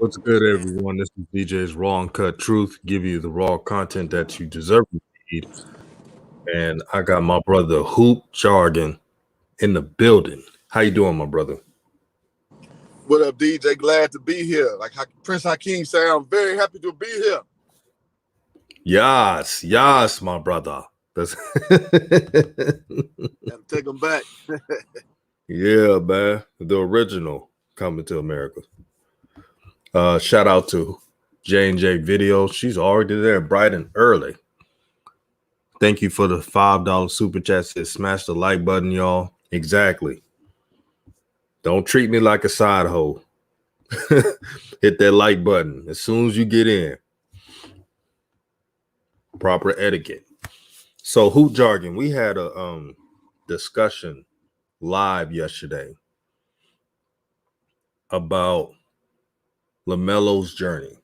What's good, everyone? This is DJ's Raw and Cut Truth. Give you the raw content that you deserve to read. And I got my brother Hoop Jargon in the building. How you doing, my brother? What up, DJ? Glad to be here. Like Prince Hakeem said, I'm very happy to be here. Yes, my brother. That's Gotta take them back. yeah, man. The original coming to America. Shout out to J&J Video. She's already there bright and early. Thank you for the $5 super chat. Says smash the like button, y'all. Exactly. Don't treat me like a side hoe. Hit that like button as soon as you get in. Proper etiquette. So, Hoop Jargon, we had a discussion live yesterday about LaMelo's journey,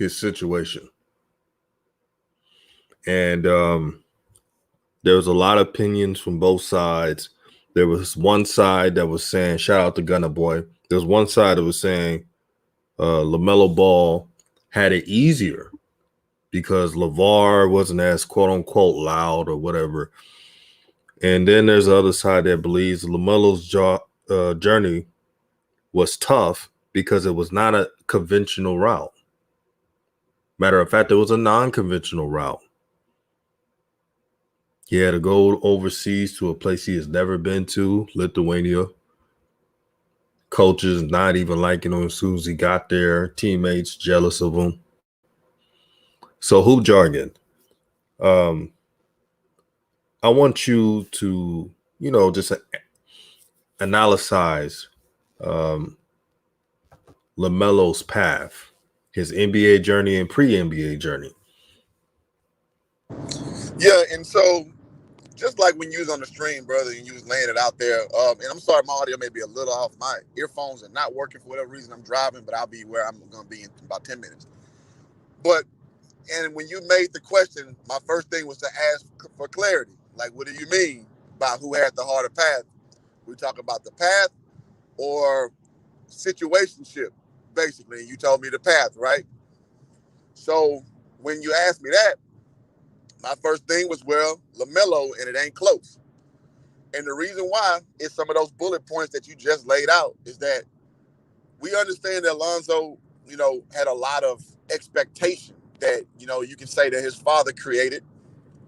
his situation. And there was a lot of opinions from both sides. There was one side that was saying, shout out to Gunna Boy. There was one side that was saying LaMelo Ball had it easier because LeVar wasn't as quote unquote loud or whatever. And then there's the other side that believes LaMelo's journey was tough because it was not a conventional route. Matter of fact, it was a non-conventional route. He had to go overseas to a place he has never been to, Lithuania. Coaches not even liking him as soon as he got there. Teammates jealous of him. So, Hoop Jargon, I want you to, just analyze LaMelo's path, his NBA journey and pre-NBA journey. Yeah, and so just like when you was on the stream, brother, and you was laying it out there, and I'm sorry my audio may be a little off. My earphones are not working for whatever reason. I'm driving, but I'll be where I'm going to be in about 10 minutes. And when you made the question, my first thing was to ask for clarity. Like, what do you mean by who had the harder path? We talk about the path or situationship, basically. And you told me the path, right? So when you asked me that, my first thing was, well, LaMelo, and it ain't close. And the reason why is some of those bullet points that you just laid out is that we understand that Lonzo, had a lot of expectation that, you can say that his father created.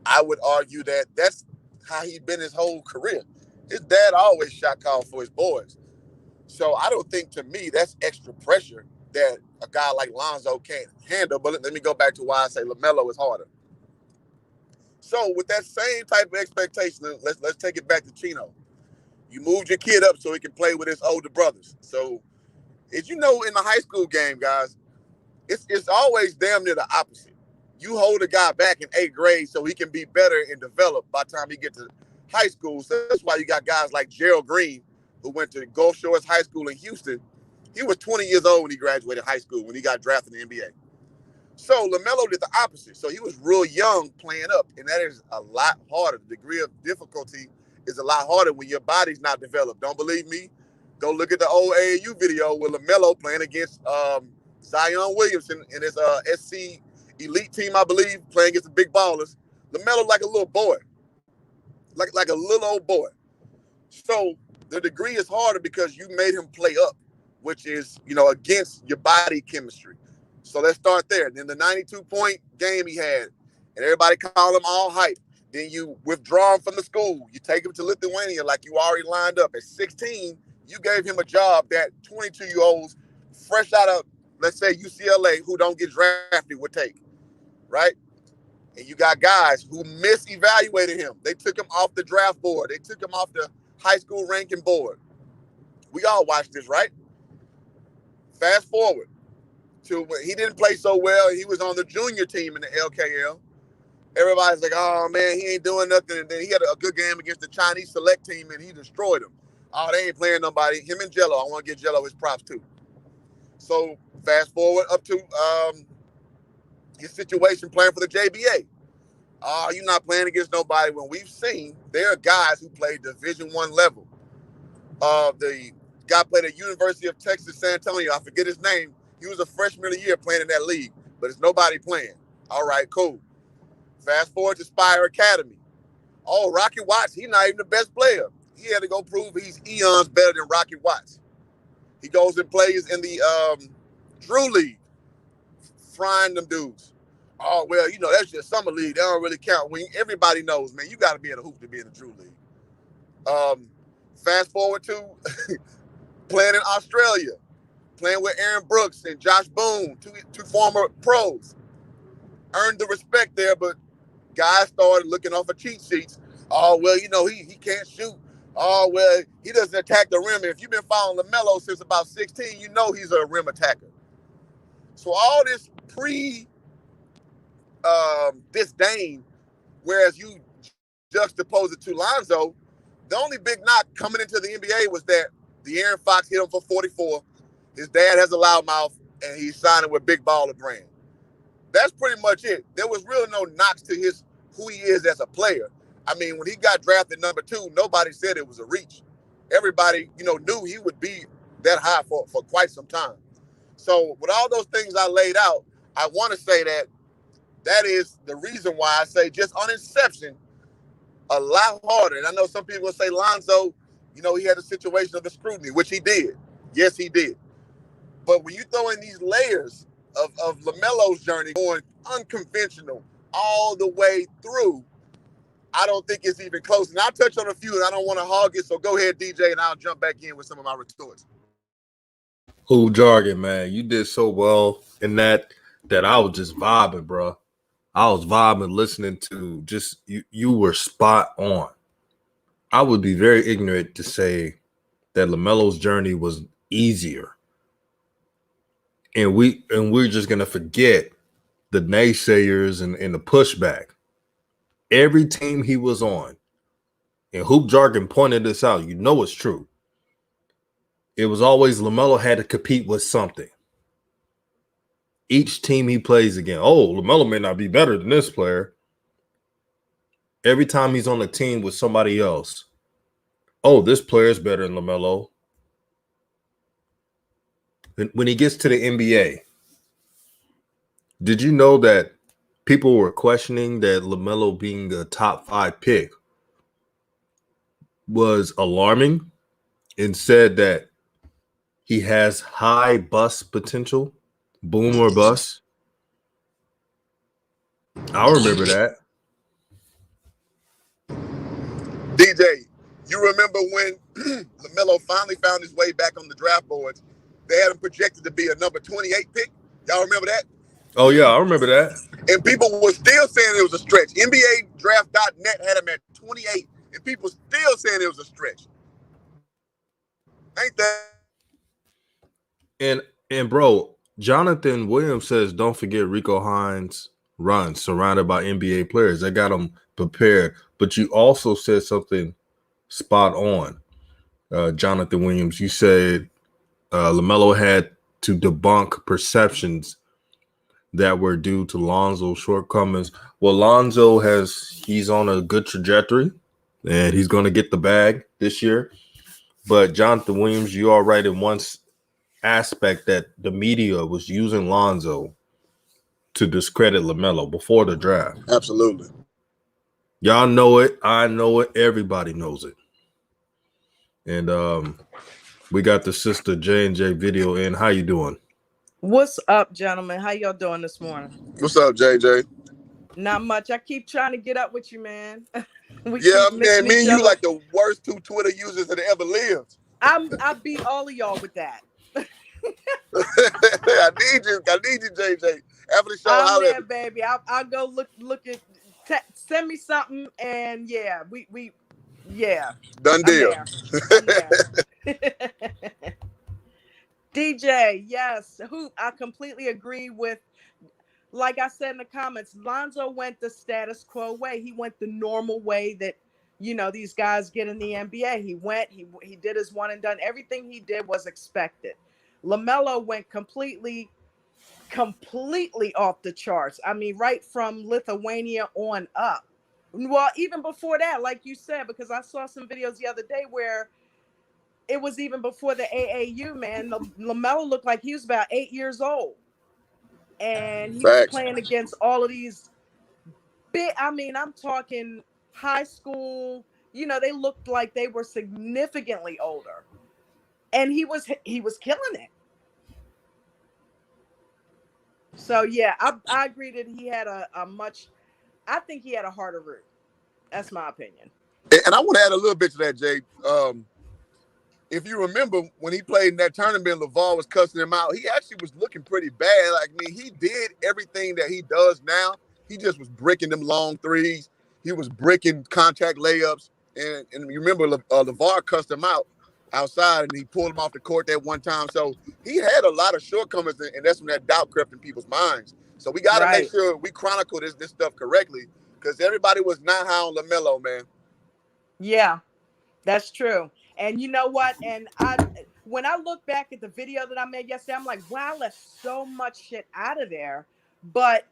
I would argue that that's how he'd been his whole career. His dad always shot call for his boys. So I don't think, to me, that's extra pressure that a guy like Lonzo can't handle. But let me go back to why I say LaMelo is harder. So with that same type of expectation, let's take it back to Chino. You moved your kid up so he can play with his older brothers. So, as you know, in the high school game, guys, it's always damn near the opposite. You hold a guy back in 8th grade so he can be better and develop by the time he gets to high school. So that's why you got guys like Gerald Green, who went to Gulf Shores High School in Houston. He was 20 years old when he graduated high school, when he got drafted in the NBA. So LaMelo did the opposite. So he was real young playing up, and that is a lot harder. The degree of difficulty is a lot harder when your body's not developed. Don't believe me? Go look at the old AAU video with LaMelo playing against Zion Williamson and his SC elite team, I believe, playing against the big ballers. LaMelo like a little boy, like a little old boy. So the degree is harder because you made him play up, which is, against your body chemistry. So let's start there. Then the 92-point game he had, and everybody call him all hype. Then you withdraw him from the school. You take him to Lithuania like you already lined up. At 16, you gave him a job that 22-year-olds fresh out of, let's say, UCLA, who don't get drafted would take, right? And you got guys who misevaluated him. They took him off the draft board. They took him off the high school ranking board. We all watched this, right? Fast forward to when he didn't play so well. He was on the junior team in the LKL. Everybody's like, oh, man, he ain't doing nothing. And then he had a good game against the Chinese select team, and he destroyed them. Oh, they ain't playing nobody. Him and Jello, I want to give Jello his props, too. So fast forward up to his situation playing for the JBA. Oh, you're not playing against nobody when we've seen there are guys who play Division I level. The Guy played at University of Texas, San Antonio. I forget his name. He was a freshman of the year playing in that league, but it's nobody playing. All right, cool. Fast forward to Spire Academy. Oh, Rocky Watts, he's not even the best player. He had to go prove he's eons better than Rocky Watts. He goes and plays in the Drew League, frying them dudes. Oh, well, you know, that's just summer league. They don't really count. When everybody knows, man, you got to be in a hoop to be in the Drew League. Fast forward to playing in Australia, playing with Aaron Brooks and Josh Boone, two former pros. Earned the respect there, but guys started looking off of cheat sheets. Oh, well, you know, he can't shoot. Oh, well, he doesn't attack the rim. And if you've been following LaMelo since about 16, you know he's a rim attacker. So all this disdain, whereas you juxtapose it to Lonzo, the only big knock coming into the NBA was that De'Aaron Fox hit him for 44. His dad has a loudmouth, and he's signing with Big Baller Brand. That's pretty much it. There was really no knocks to who he is as a player. I mean, when he got drafted number 2, nobody said it was a reach. Everybody, you know, knew he would be that high for quite some time. So with all those things I laid out, I want to say that is the reason why I say just on inception, a lot harder. And I know some people will say Lonzo, you know, he had a situation of the scrutiny, which he did. Yes, he did. But when you throw in these layers of LaMelo's journey going unconventional all the way through, I don't think it's even close. And I'll touch on a few, and I don't want to hog it, so go ahead, DJ, and I'll jump back in with some of my retorts. Who jargon, man? You did so well in that I was just vibing, bro. I was vibing, listening to just you were spot on. I would be very ignorant to say that LaMelo's journey was easier. And we're just gonna forget the naysayers and the pushback. Every team he was on, and Hoop Jargon pointed this out, you know it's true. It was always LaMelo had to compete with something. Each team he plays against, oh, LaMelo may not be better than this player. Every time he's on a team with somebody else, oh, this player is better than LaMelo. When he gets to the NBA, did you know that people were questioning that LaMelo being a top 5 pick was alarming and said that he has high bust potential, boom or bust? I remember that. DJ, you remember when LaMelo finally found his way back on the draft boards? They had him projected to be a number 28 pick. Y'all remember that? Oh, yeah, I remember that. And people were still saying it was a stretch. NBA Draft.net had him at 28, and people still saying it was a stretch. Ain't that? And bro, Jonathan Williams says, don't forget Rico Hines' run surrounded by NBA players. They got him prepared. But you also said something spot on, Jonathan Williams. You said LaMelo had to debunk perceptions that were due to Lonzo's shortcomings. Well, Lonzo he's on a good trajectory, and he's going to get the bag this year. But Jonathan Williams, you are right in one aspect that the media was using Lonzo to discredit LaMelo before the draft. Absolutely. Y'all know it. I know it. Everybody knows it. And we got the sister J&J video in. How you doing? What's up, gentlemen? How y'all doing this morning? What's up, JJ? Not much. I keep trying to get up with you, man. Yeah, man, me and you like the worst 2 Twitter users that ever lived. I beat all of y'all with that. I need you, JJ. After the show, I'm there, baby. I'll go look at. Send me something, and yeah, we done deal. I'm there. DJ, yes, Hoop. I completely agree with. Like I said in the comments, Lonzo went the status quo way. He went the normal way that, you know, these guys get in the NBA. He did his one and done. Everything he did was expected. LaMelo went completely off the charts. I mean, right from Lithuania on up. Well, even before that, like you said, because I saw some videos the other day where it was even before the AAU, man. LaMelo looked like he was about 8 years old. And he was Facts. playing against all of these big, I mean, I'm talking high school, you know, they looked like they were significantly older. And he was killing it. So yeah, I agree that he had a much, I think he had a harder route. That's my opinion. And I want to add a little bit to that, Jay. If you remember when he played in that tournament, LaVar was cussing him out. He actually was looking pretty bad. Like, I mean, he did everything that he does now. He just was bricking them long threes. He was bricking contact layups. And you remember LaVar cussed him out outside, and he pulled him off the court that one time. So he had a lot of shortcomings, and that's when that doubt crept in people's minds. So we got to make sure we chronicle this stuff correctly, because everybody was not high on LaMelo, man. Yeah, that's true. And you know what? And when I look back at the video that I made yesterday, I'm like, wow, I left so much shit out of there. But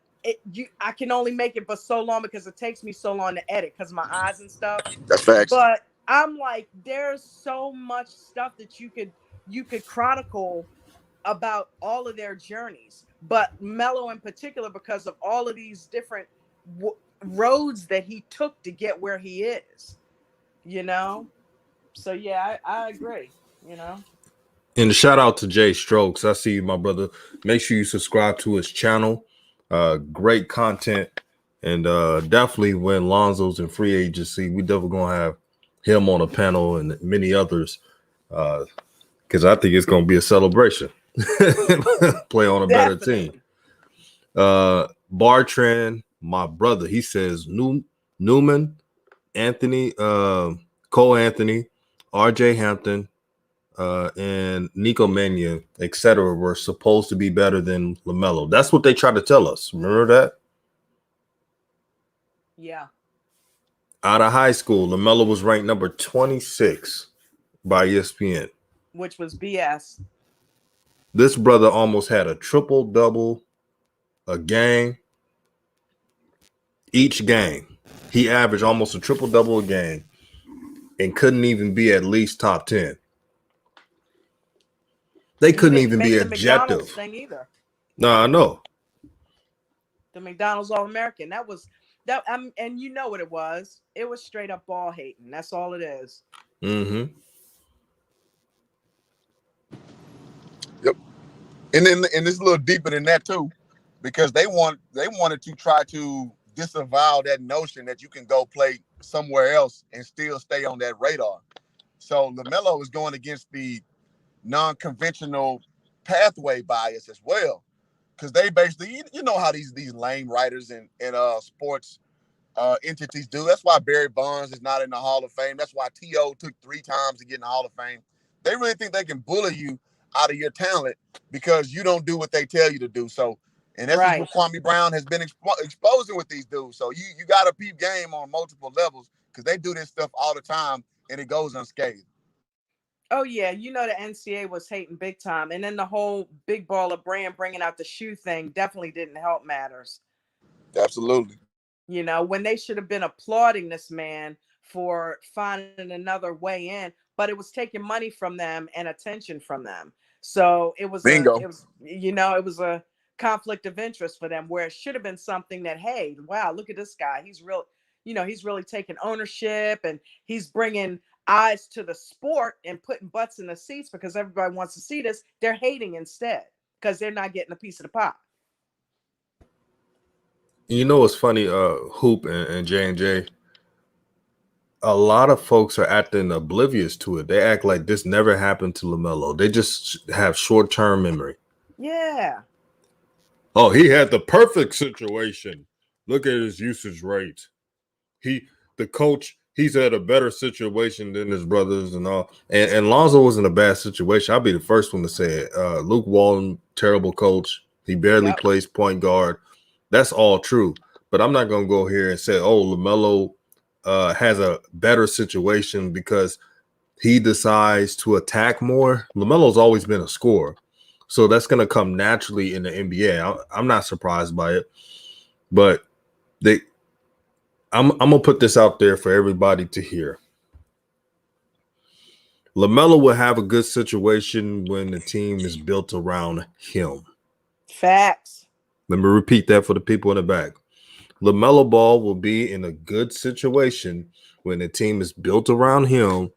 I can only make it for so long because it takes me so long to edit because my eyes and stuff. That's facts. But I'm like, there's so much stuff that you could chronicle about all of their journeys. But Melo in particular, because of all of these different roads that he took to get where he is, you know. So yeah, I agree, you know. And a shout out to Jay Strokes. I see you, my brother. Make sure you subscribe to his channel. Great content. And definitely when Lonzo's in free agency, we definitely gonna have him on a panel and many others. Because I think it's gonna be a celebration. Play on a better team. Bartrand, my brother, he says Newman, Anthony, Cole Anthony, RJ Hampton, and Nico Mannion, etc., were supposed to be better than LaMelo. That's what they tried to tell us. Remember that? Yeah. Out of high school, LaMelo was ranked number 26 by ESPN. Which was BS. This brother almost had a triple-double a game. Each game, he averaged almost a triple-double a game and couldn't even be at least top 10. They couldn't even be objective. Thing either. No, I know. The McDonald's All-American. That was that. And you know what it was? It was straight up ball hating. That's all it is. Mm-hmm. Yep. And it's a little deeper than that too, because they wanted to try to disavow that notion that you can go play somewhere else and still stay on that radar. So LaMelo is going against the non-conventional pathway bias as well, because they basically, you know how these lame writers and sports entities do. That's why Barry Bonds is not in the Hall of Fame. That's why T.O. took 3 times to get in the Hall of Fame. They really think they can bully you out of your talent because you don't do what they tell you to do. So, and that's what Kwame Brown has been exposing with these dudes. So you got to peep game on multiple levels, because they do this stuff all the time and it goes unscathed. Oh, yeah. You know, the NCAA was hating big time. And then the whole big baller brand bringing out the shoe thing definitely didn't help matters. Absolutely. You know, when they should have been applauding this man for finding another way in, but it was taking money from them and attention from them. So it was, it was a conflict of interest for them, where it should have been something that, hey, wow, look at this guy. He's real, you know, he's really taking ownership and he's bringing eyes to the sport and putting butts in the seats because everybody wants to see this. They're hating instead because they're not getting a piece of the pie. You know what's funny, Hoop and J&J? A lot of folks are acting oblivious to it. They act like this never happened to LaMelo. They just have short-term memory. Yeah. Oh, he had the perfect situation. Look at his usage rate. The coach, he's had a better situation than his brothers and all. And Lonzo was in a bad situation. I'll be the first one to say it. Luke Walton, terrible coach. He barely plays point guard. That's all true. But I'm not going to go here and say, oh, LaMelo has a better situation because he decides to attack more. LaMelo's always been a scorer. So that's going to come naturally in the NBA. I'm not surprised by it. But I'm going to put this out there for everybody to hear. LaMelo will have a good situation when the team is built around him. Facts. Let me repeat that for the people in the back. LaMelo Ball will be in a good situation when the team is built around him,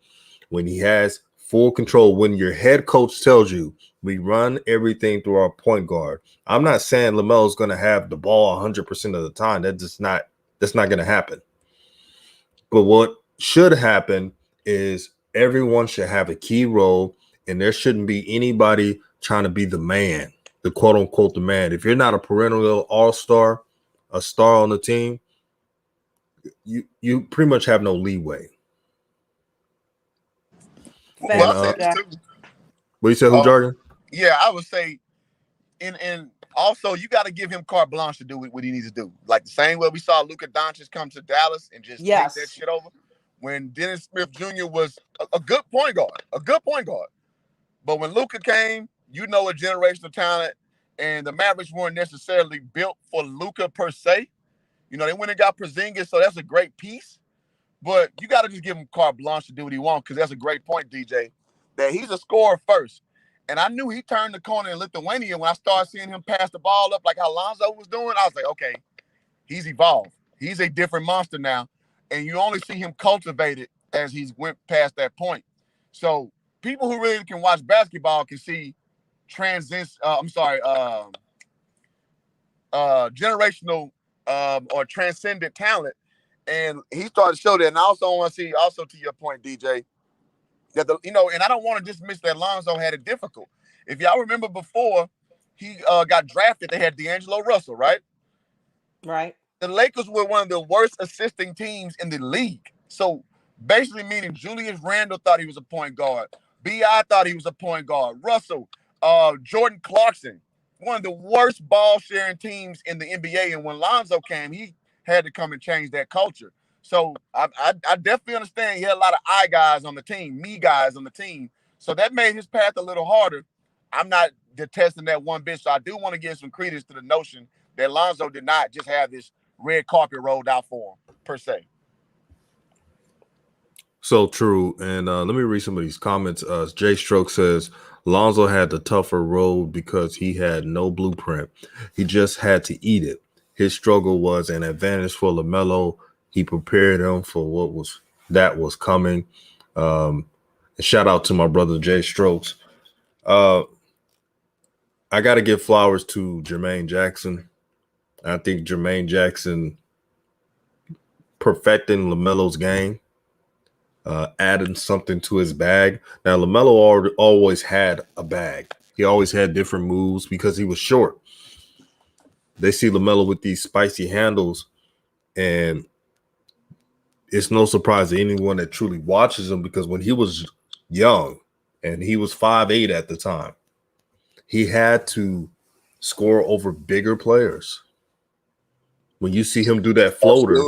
when he has full control, when your head coach tells you we run everything through our point guard. I'm not saying LaMelo is going to have the ball 100% of the time. That's not going to happen. But what should happen is everyone should have a key role, and there shouldn't be anybody trying to be the man, the quote unquote the man. If you're not a perennial all-star, a star on the team, you pretty much have no leeway. Well, I'll say this too. What you said, who Jargon? Yeah, I would say, and also you got to give him carte blanche to do what he needs to do. Like the same way we saw Luka Doncic come to Dallas and just take that shit over. When Dennis Smith Jr. was a good point guard, but when Luka came, a generational talent, and the Mavericks weren't necessarily built for Luka per se. They went and got Porzingis, so that's a great piece. But you got to just give him carte blanche to do what he wants, because that's a great point, DJ, that he's a scorer first. And I knew he turned the corner in Lithuania when I started seeing him pass the ball up like how Lonzo was doing. I was like, okay, he's evolved. He's a different monster now. And you only see him cultivated as he's went past that point. So people who really can watch basketball can see generational or transcendent talent. And he started to show that. And I also want to see, to your point, DJ, that and I don't want to dismiss that Lonzo had it difficult. If y'all remember before he got drafted, they had D'Angelo Russell, right? Right. The Lakers were one of the worst assisting teams in the league. So basically meaning Julius Randle thought he was a point guard. B.I. thought he was a point guard. Russell, Jordan Clarkson, one of the worst ball sharing teams in the NBA. And when Lonzo came, he had to come and change that culture. So I definitely understand he had a lot of I guys on the team, me guys on the team. So that made his path a little harder. I'm not detesting that one bit. So I do want to give some credence to the notion that Lonzo did not just have this red carpet rolled out for him, per se. So true. And let me read some of these comments. Jay Stroke says, Lonzo had the tougher road because he had no blueprint. He just had to eat it. His struggle was an advantage for LaMelo. He prepared him for what was coming. Shout out to my brother Jay Strokes. I got to give flowers to Jermaine Jackson. I think Jermaine Jackson perfecting LaMelo's game, adding something to his bag. Now, LaMelo always had a bag. He always had different moves because he was short. They see LaMelo with these spicy handles, and it's no surprise to anyone that truly watches him, because when he was young, and he was 5'8" at the time, he had to score over bigger players. When you see him do that floater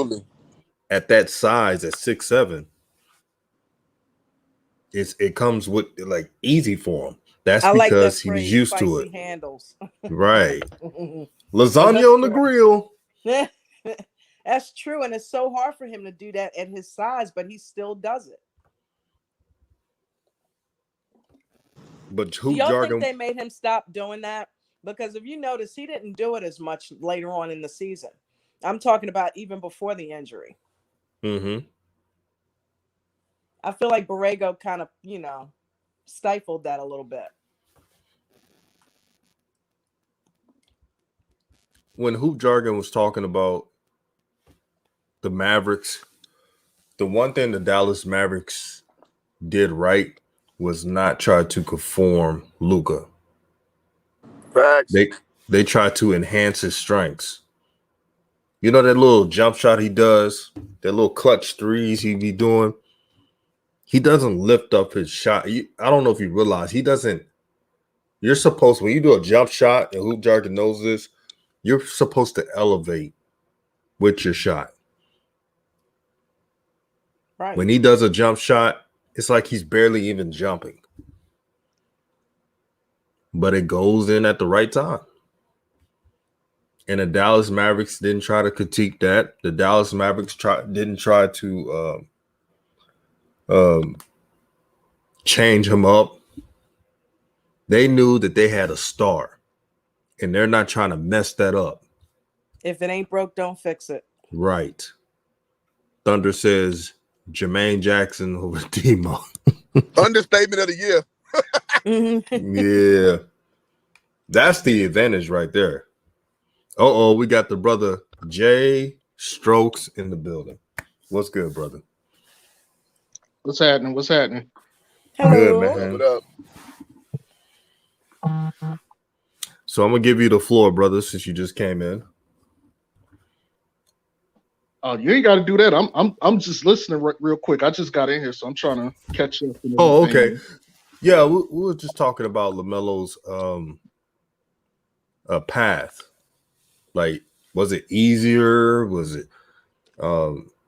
at that size, at 6'7", it comes with like easy for him. That's because he was used to it. Handles. Right. Lasagna on the grill. That's true. And it's so hard for him to do that at his size, but he still does it. But do y'all think they made him stop doing that? Because if you notice, he didn't do it as much later on in the season. I'm talking about even before the injury. Mm-hmm. I feel like Borrego kind of, stifled that a little bit. When Hoop Jargon was talking about the Mavericks, the one thing the Dallas Mavericks did right was not try to conform Luka. Facts. They try to enhance his strengths. You know that little jump shot he does, that little clutch threes he be doing? He doesn't lift up his shot. I don't know if you realize he doesn't. You're supposed, when you do a jump shot, and Hoop Jargon knows this, you're supposed to elevate with your shot. Right. When he does a jump shot, it's like he's barely even jumping. But it goes in at the right time. And the Dallas Mavericks didn't try to critique that. The Dallas Mavericks didn't try to change him up. They knew that they had a star, and they're not trying to mess that up. If it ain't broke, don't fix it. Right. Thunder says Jermaine Jackson over Demo. Understatement of the year. Yeah. That's the advantage right there. Uh-oh, we got the brother Jay Strokes in the building. What's good, brother? What's happening? What's happening? Hello. Good, man. What up? So I'm gonna give you the floor, brother, since you just came in. You ain't got to do that. I'm just listening real quick. I just got in here, so I'm trying to catch up. Oh, okay. Yeah, we were just talking about LaMelo's path. Like, was it easier? Was it?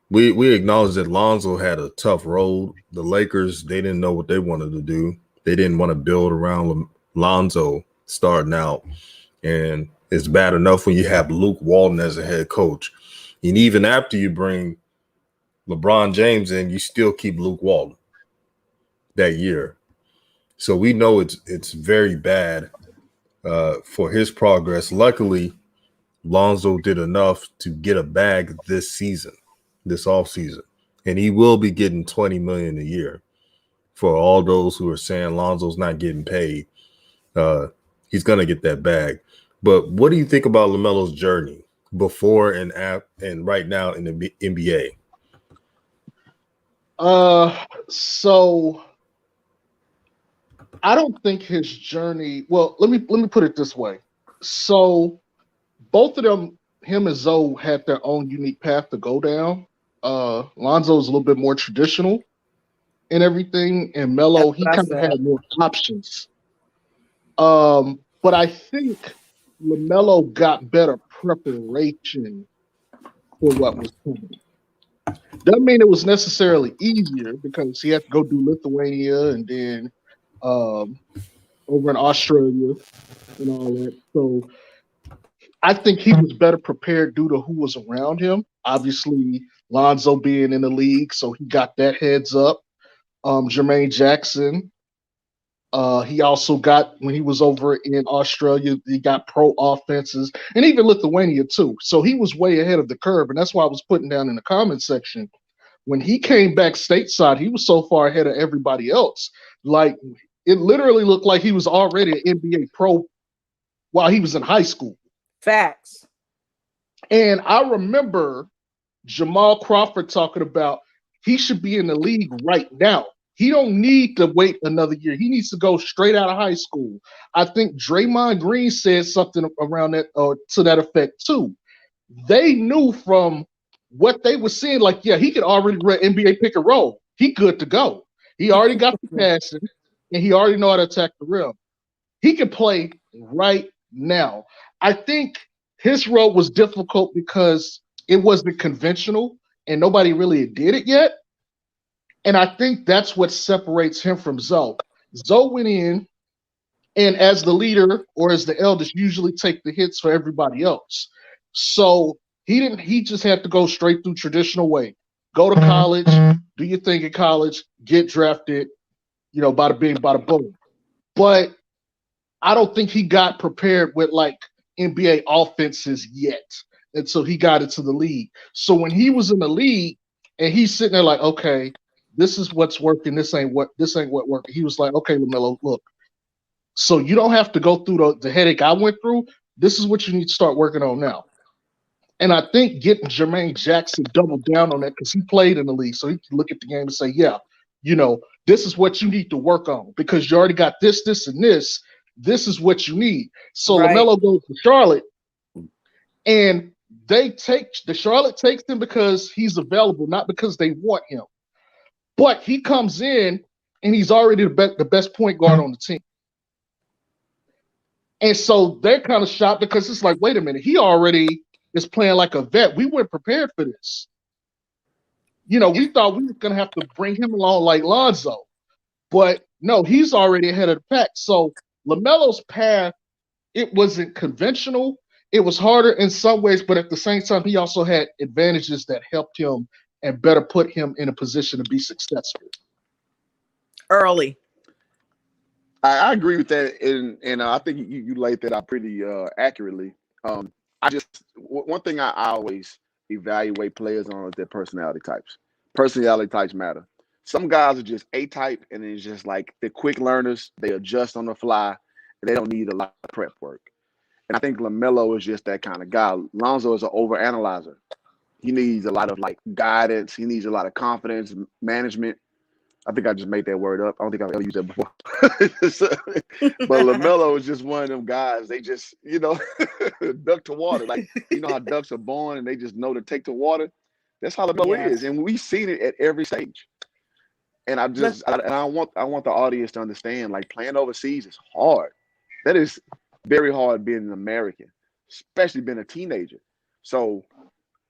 We acknowledge that Lonzo had a tough road. The Lakers, they didn't know what they wanted to do. They didn't want to build around Lonzo starting out, and it's bad enough when you have Luke Walton as a head coach. And even after you bring LeBron James in, you still keep Luke Walton that year. So we know it's very bad for his progress. Luckily, Lonzo did enough to get a bag this season, this offseason. And he will be getting $20 million a year. For all those who are saying Lonzo's not getting paid, he's going to get that bag. But what do you think about LaMelo's journey before and right now in the NBA? So I don't think his journey. Well, let me put it this way. So both of them, him and Zoe, had their own unique path to go down. Lonzo's a little bit more traditional and everything, and Melo, he kind of had more options. But I think LaMelo got better preparation for what was coming. Doesn't mean it was necessarily easier because he had to go do Lithuania and then over in Australia and all that. So I think he was better prepared due to who was around him. Obviously, Lonzo being in the league, so he got that heads up. Jermaine Jackson, he also got, when he was over in Australia, he got pro offenses and even Lithuania too. So he was way ahead of the curve. And that's why I was putting down in the comment section, when he came back stateside, he was so far ahead of everybody else. Like, it literally looked like he was already an NBA pro while he was in high school. Facts. And I remember Jamal Crawford talking about he should be in the league right now. He don't need to wait another year. He needs to go straight out of high school. I think Draymond Green said something around that to that effect too. They knew from what they were seeing, like, yeah, he could already run NBA pick and roll. He good to go. He already got the passing, and he already know how to attack the rim. He can play right now. I think his role was difficult because it wasn't conventional, and nobody really did it yet. And I think that's what separates him from Zoe. Zoe went in, and as the leader or as the eldest, usually take the hits for everybody else. So he just had to go straight through traditional way. Go to college, do your thing in college, get drafted, bada bing, bada boom. But I don't think he got prepared with like NBA offenses yet until he got into the league. So when he was in the league and he's sitting there like, okay, this is what's working. This ain't what working. He was like, okay, LaMelo, look. So you don't have to go through the headache I went through. This is what you need to start working on now. And I think getting Jermaine Jackson doubled down on that because he played in the league. So he can look at the game and say, yeah, this is what you need to work on because you already got this, this, and this. This is what you need. So right. LaMelo goes to Charlotte, and Charlotte takes him because he's available, not because they want him. But he comes in, and he's already the best point guard on the team. And so they're kind of shocked because it's like, wait a minute, he already is playing like a vet. We weren't prepared for this. We thought we were going to have to bring him along like Lonzo. But no, he's already ahead of the pack. So LaMelo's path, it wasn't conventional. It was harder in some ways, but at the same time, he also had advantages that helped him and better put him in a position to be successful. Early. I agree with that, and I think you laid that out pretty accurately. I just one thing I always evaluate players on is their personality types. Personality types matter. Some guys are just A type, and it's just like they're quick learners. They adjust on the fly. And they don't need a lot of prep work. And I think LaMelo is just that kind of guy. Lonzo is an overanalyzer. He needs a lot of like guidance. He needs a lot of confidence management. I think I just made that word up. I don't think I've ever used that before. But LaMelo is just one of them guys. They just, duck to water. Like, you know how ducks are born and they just know to take to water? That's how LaMelo Yes. is. And we've seen it at every stage. And I want the audience to understand, like, playing overseas is hard. That is very hard being an American, especially being a teenager. So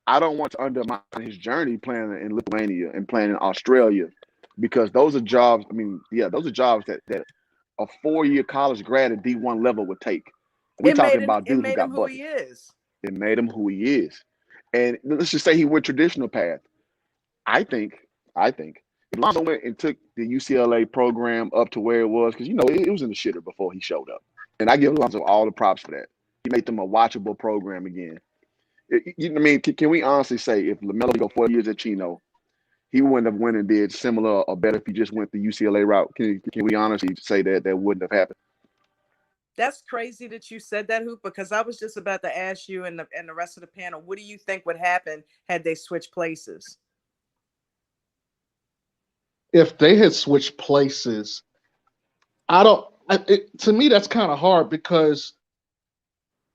I don't want to undermine his journey playing in Lithuania and playing in Australia, because those are jobs. I mean, those are jobs that a 4-year college grad at D1 level would take. We're talking about dudes who got who buckets. he is. It made him who he is. And let's just say he went traditional path. I think if Lonzo went and took the UCLA program up to where it was, because it was in the shitter before he showed up. And I give Lonzo all the props for that. He made them a watchable program again. Can we honestly say if LaMelo go 4 years at Chino, he wouldn't have went and did similar or better if he just went the UCLA route? Can we honestly say that wouldn't have happened? That's crazy that you said that, Hoop, because I was just about to ask you and the rest of the panel, what do you think would happen had they switched places? If they had switched places, to me, that's kind of hard because,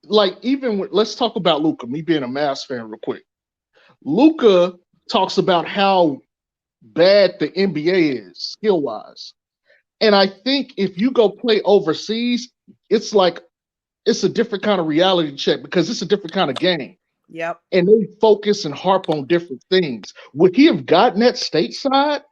like, let's talk about Luka, me being a Mavs fan real quick. Luka talks about how bad the NBA is skill-wise. And I think if you go play overseas, it's a different kind of reality check because it's a different kind of game. Yep. And they focus and harp on different things. Would he have gotten that stateside?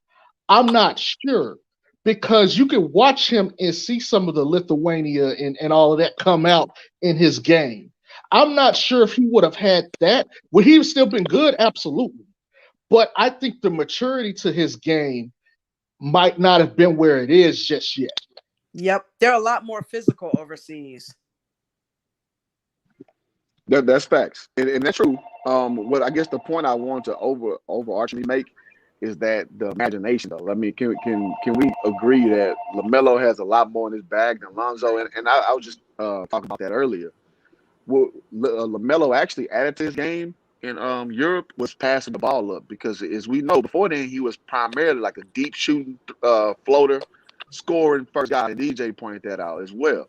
I'm not sure, because you can watch him and see some of the Lithuania and all of that come out in his game. I'm not sure if he would have had that. Would he have still been good? Absolutely. But I think the maturity to his game might not have been where it is just yet. Yep. They're a lot more physical overseas. That's facts. And that's true. What I guess the point I want to overarchingly make is that the imagination, though. I mean, can we agree that LaMelo has a lot more in his bag than Lonzo? And I was just talking about that earlier. Well, LaMelo actually added to his game in Europe was passing the ball up, because, as we know, before then he was primarily like a deep shooting floater, scoring first guy. And DJ pointed that out as well.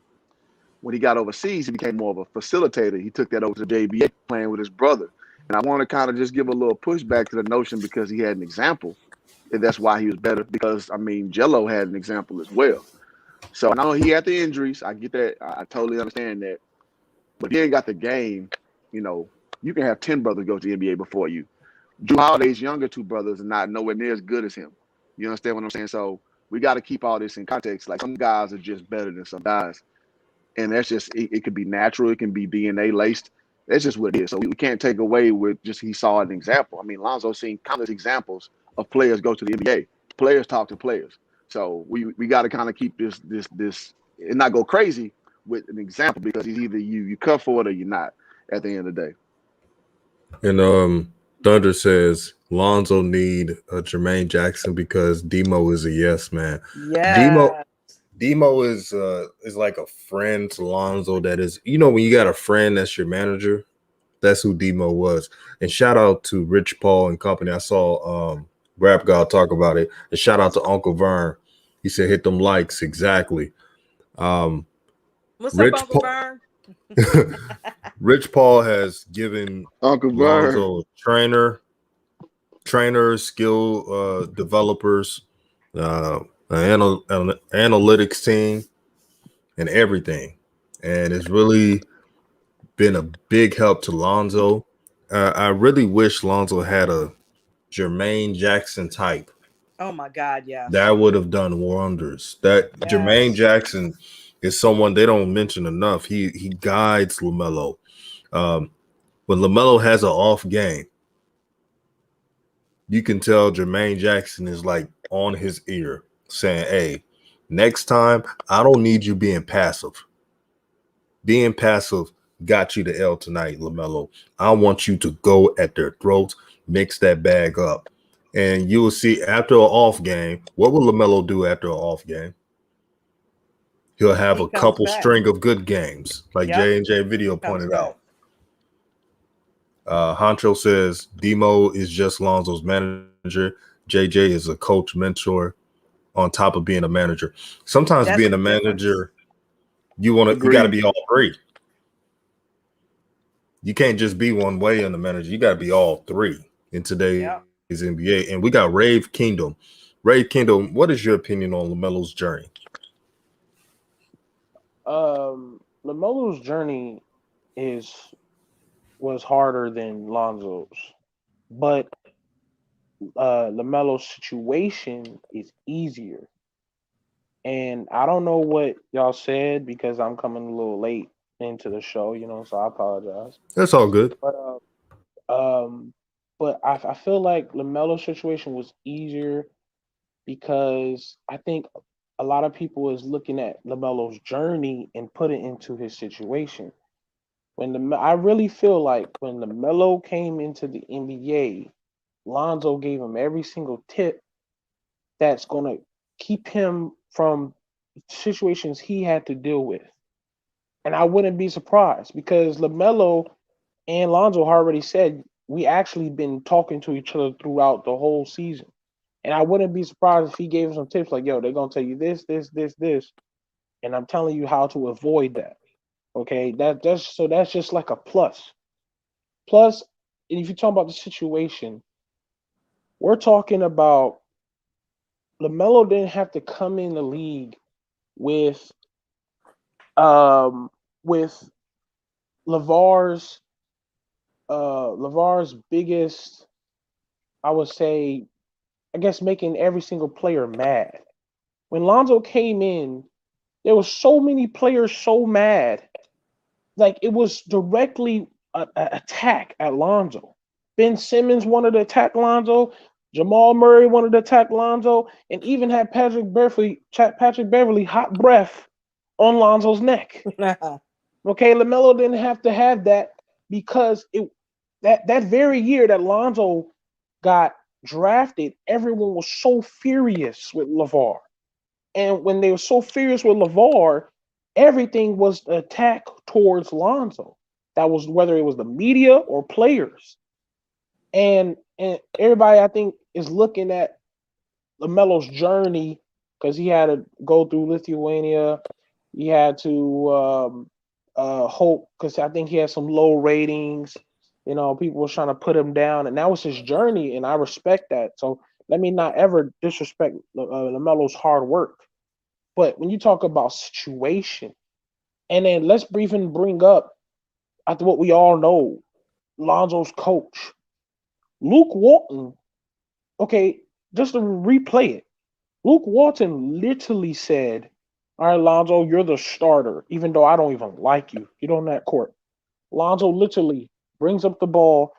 When he got overseas, he became more of a facilitator. He took that over to JBA, playing with his brother. And I want to kind of just give a little pushback to the notion, because he had an example, and that's why he was better. Because, I mean, Jello had an example as well. So I know he had the injuries. I get that. I totally understand that. But he ain't got the game. You can have 10 brothers go to the NBA before you. Drew Holiday's younger two brothers are not nowhere near as good as him. You understand what I'm saying? So we got to keep all this in context. Like, some guys are just better than some guys. And that's just, it could be natural. It can be DNA laced. That's just what it is. So we can't take away with just he saw an example. I mean, Lonzo's seen countless examples of players go to the NBA. Players talk to players. So we got to kind of keep this and not go crazy with an example, because he's either you cut for it or you're not at the end of the day. And Thunder says Lonzo need a Jermaine Jackson because Demo is a yes man. Yeah. Demo is like a friend to Lonzo. That is, when you got a friend that's your manager, that's who Demo was. And shout out to Rich Paul and company. I saw Rap God talk about it. And shout out to Uncle Vern. He said hit them likes. Exactly. What's up, Uncle Vern? Rich Paul has given Uncle Lonzo trainers, skill developers, analytics team, and everything. And it's really been a big help to Lonzo. I really wish Lonzo had a Jermaine Jackson type. Oh my God, yeah. That would have done wonders. That yes. Jermaine Jackson is someone they don't mention enough. He guides LaMelo. When LaMelo has an off game, you can tell Jermaine Jackson is like on his ear saying, hey, Next time, I don't need you being passive. Being passive got you the L tonight, LaMelo. I want you to go at their throats, mix that bag up. And you will see after an off game, what will LaMelo do after an off game? He'll have He a comes couple back. string of good games, like Yep. J&J Video Comes pointed back. out. Honcho says Demo is just Lonzo's manager. JJ is a coach, mentor, on top of being a manager. Sometimes That's being the a difference. manager, you got to Agreed. be all three. You can't just be one way in the manager. You got to be all three in today's NBA. And we got Rave Kingdom. Rave Kingdom, what is your opinion on LaMelo's journey? LaMelo's journey was harder than Lonzo's, but LaMelo's situation is easier. And I don't know what y'all said because I'm coming a little late into the show, so I apologize. That's all good. But I feel like LaMelo's situation was easier because I think a lot of people is looking at LaMelo's journey and put it into his situation. I really feel like when LaMelo came into the NBA, Lonzo gave him every single tip that's going to keep him from situations he had to deal with. And I wouldn't be surprised because LaMelo and Lonzo already said we actually been talking to each other throughout the whole season. And I wouldn't be surprised if he gave him some tips like, yo, they're going to tell you this, this, this, this. And I'm telling you how to avoid that. Okay, that's just like a plus. Plus, if you talk about the situation, we're talking about LaMelo didn't have to come in the league with LeVar's biggest, I would say, I guess making every single player mad. When Lonzo came in, there were so many players so mad. Like it was directly an attack at Lonzo. Ben Simmons wanted to attack Lonzo. Jamal Murray wanted to attack Lonzo, and even had Patrick Beverly hot breath on Lonzo's neck. Okay, LaMelo didn't have to have that because that very year that Lonzo got drafted, everyone was so furious with LeVar. And when they were so furious with LeVar, everything was an attack towards Lonzo. That was whether it was the media or players. And everybody, I think, is looking at LaMelo's journey because he had to go through Lithuania. He had to hope because I think he had some low ratings. People were trying to put him down, and that was his journey, and I respect that. So let me not ever disrespect LaMelo's hard work. But when you talk about situation, and then let's briefly bring up after what we all know, Lonzo's coach, Luke Walton. Okay, just to replay it, Luke Walton literally said, "All right, Lonzo, you're the starter, even though I don't even like you. Get on that court." Lonzo literally brings up the ball,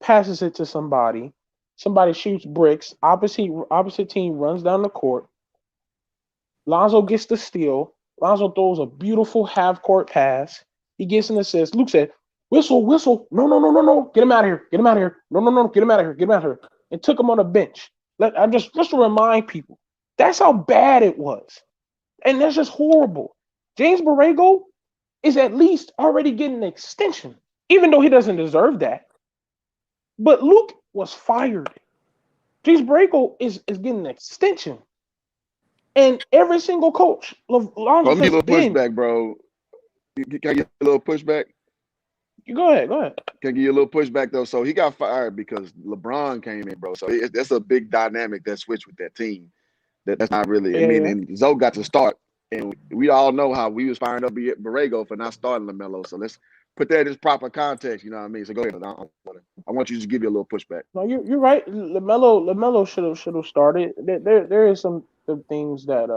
passes it to somebody. Somebody shoots bricks. Opposite team runs down the court. Lonzo gets the steal. Lonzo throws a beautiful half-court pass. He gets an assist. Luke said, "Whistle, whistle. No, no, no, no, no. Get him out of here. Get him out of here. No, no, no. Get him out of here. Get him out of here." And took him on the bench. I'm just to remind people, that's how bad it was. And that's just horrible. James Borrego is at least already getting an extension, even though he doesn't deserve that. But Luke was fired. James Borrego is getting an extension. And every single coach, Lonzo Let me has get a little been. pushback, bro. Can I get a little pushback? You go ahead. Can I give you a little pushback, though? So he got fired because LeBron came in, bro. So that's a big dynamic that switched with that team. That's not really. Yeah, and Zoe got to start. And we all know how we was firing up Borrego for not starting LaMelo. So let's put that in proper context. You know what I mean? So go ahead. I want you to give you a little pushback. No, you're right. LaMelo should have started. There is some things that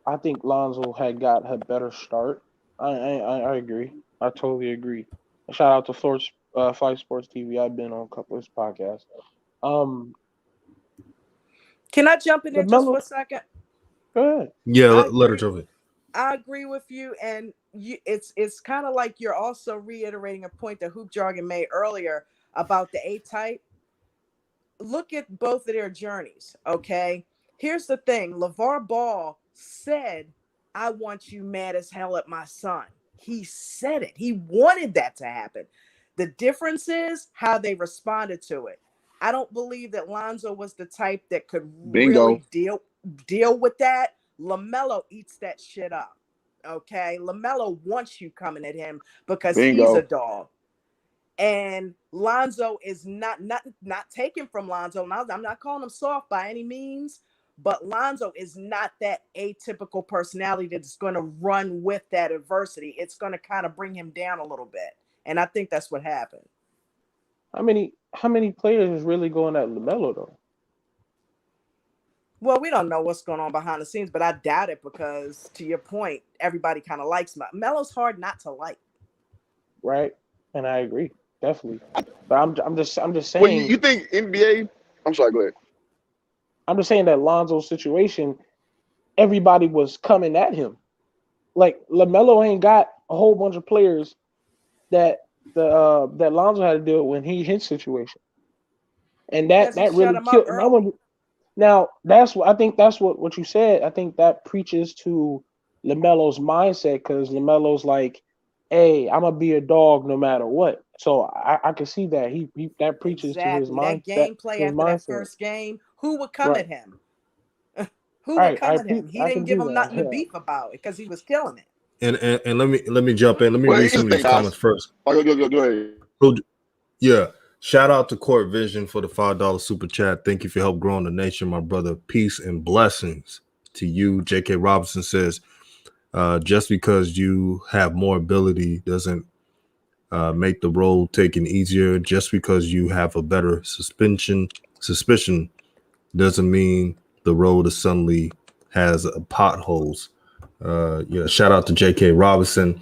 I think Lonzo had got a better start. I agree. I totally agree. Shout out to Flight Sports TV. I've been on a couple of his podcasts. Can I jump in there just LaMelo, for a second? Go ahead. Yeah, I let her agree. jump in. I agree with you, and it's kind of like you're also reiterating a point that Hoop Jargon made earlier about the A type. Look at both of their journeys. Okay, here's the thing: LeVar Ball said, "I want you mad as hell at my son." He said it. He wanted that to happen. The difference is how they responded to it. I don't believe that Lonzo was the type that could Bingo. really deal with that. LaMelo eats that shit up. Okay, LaMelo wants you coming at him because he's a Bingo. dog. And Lonzo is not taken from Lonzo. Now, I'm not calling him soft by any means, but Lonzo is not that atypical personality that's going to run with that adversity. It's going to kind of bring him down a little bit. And I think that's what happened. How many players is really going at LaMelo though? Well, we don't know what's going on behind the scenes, but I doubt it because, to your point, everybody kind of likes Melo's hard not to like. Right? And I agree, definitely. But I'm just Well, saying you think NBA? I'm sorry. Go ahead. I'm just saying that Lonzo's situation, everybody was coming at him. Like LaMelo ain't got a whole bunch of players that that Lonzo had to deal with when he his situation, and Because he that shut really him up killed. And I early. want now that's what I think. That's what you said. I think that preaches to LaMelo's mindset because LaMelo's like, "Hey, I'm gonna be a dog no matter what." So I can see that he that preaches to his Exactly. That mindset. gameplay To his after that mindset. first game, who would come Right. at him? Who would Right. come at him? He I didn't can give see him nothing to that. beef about because he was killing it. And let me jump in. Let me Well, read here's some the of these thing, comments guys. first. Oh, go ahead. So, yeah. Shout out to Court Vision for the $5 super chat. Thank you for help growing the nation, my brother. Peace and blessings to you. J.K. Robinson says, just because you have more ability doesn't make the road taken easier. Just because you have a better suspicion doesn't mean the road is suddenly has potholes. Yeah, shout out to J.K. Robinson.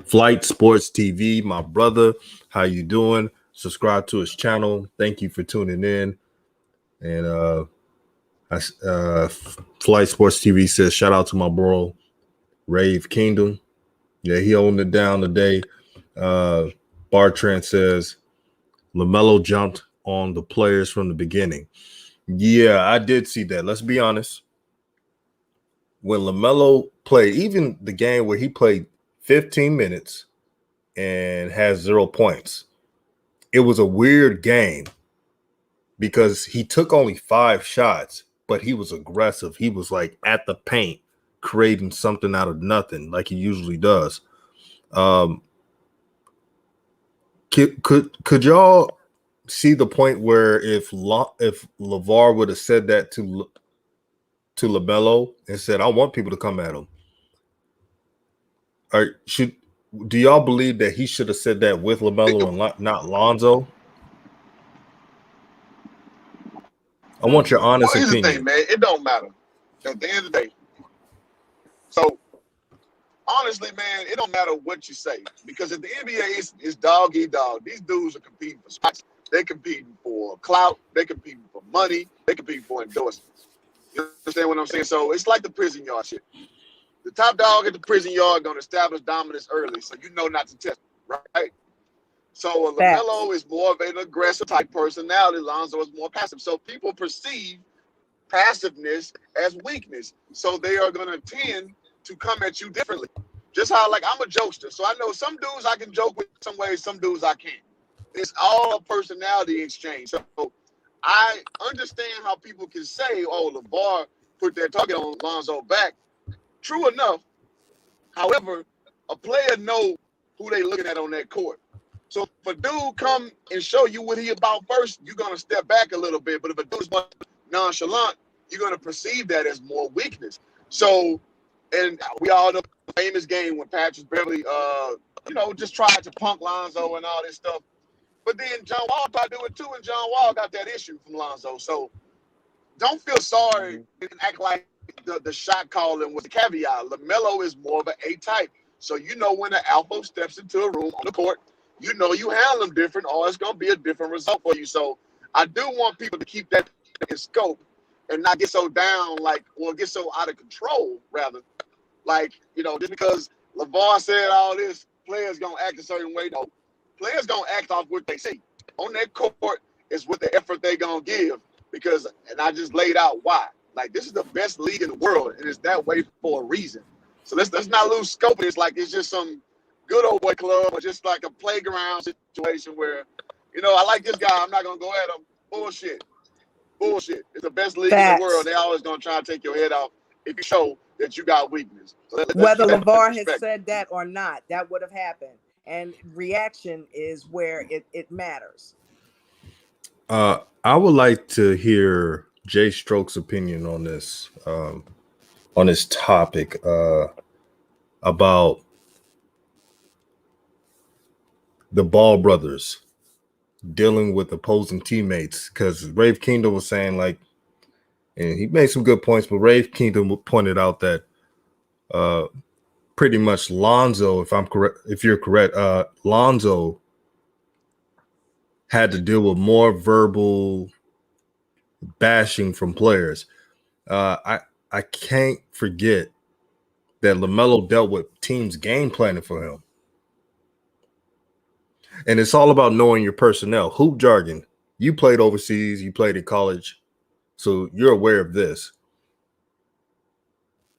Flight Sports TV, my brother. How you doing? Subscribe to his channel. Thank you for tuning in. And Flight Sports TV says, shout out to my bro, Rave Kingdom. Yeah, he owned it down today. Bartrand says, LaMelo jumped on the players from the beginning. Yeah, I did see that. Let's be honest. When LaMelo played, even the game where he played 15 minutes and has 0 points, it was a weird game because he took only 5 shots, but he was aggressive. He was like at the paint, creating something out of nothing like he usually does. Could y'all see the point where if LeVar would have said that to LaMelo and said, I want people to come at him, or do y'all believe that he should have said that with LaMelo and not Lonzo? I want your honest Well, here's the opinion. thing, man. It don't matter. At the end of the day. So honestly, man, it don't matter what you say because at the NBA, it's dog eat dog. These dudes are competing for spots. They're competing for clout. They're competing for money. They're competing for endorsements. You understand what I'm saying? So it's like the prison yard shit. The top dog at the prison yard going to establish dominance early, so you know not to test, right? So Facts. LaMelo is more of an aggressive type personality. Lonzo is more passive. So people perceive passiveness as weakness. So they are going to tend to come at you differently. Just how, like, I'm a jokester. So I know some dudes I can joke with some ways, some dudes I can't. It's all a personality exchange. So I understand how people can say, oh, LeVar put their target on Lonzo back. True enough. However, a player know who they looking at on that court. So if a dude come and show you what he about first, you're going to step back a little bit. But if a dude's more nonchalant, you're going to perceive that as more weakness. So, and we all know the famous game when Patrick Beverly, just tried to punk Lonzo and all this stuff. But then John Wall tried to do it too, and John Wall got that issue from Lonzo. So don't feel sorry and act like the shot calling was a caveat. LaMelo is more of an A-type. So you know when the alpha steps into a room on the court, you know you handle them different or it's going to be a different result for you. So I do want people to keep that in scope and not get so down, like, or get so out of control, rather. Like, just because LeVar said all this, players gonna act a certain way. No, players gonna act off what they see. On that court is what the effort they gonna give. And I just laid out why. Like, this is the best league in the world, and it's that way for a reason. So let's not lose scope of this. Like, it's just some good old boy club or just like a playground situation where, I like this guy, I'm not gonna go at him. Bullshit. It's the best league in the world. They always gonna try to take your head off if you show that you got weakness. So whether LeVar has said that or not, that would have happened. And reaction is where it matters. I would like to hear Jay Stroke's opinion on this topic about the Ball brothers dealing with opposing teammates, because Rafe Kingdom was saying, like, and he made some good points, but Rafe Kingdom pointed out that pretty much Lonzo, if you're correct, Lonzo had to deal with more verbal bashing from players. I can't forget that LaMelo dealt with teams game planning for him. And it's all about knowing your personnel. Hoop jargon. You played overseas, you played in college, so you're aware of this.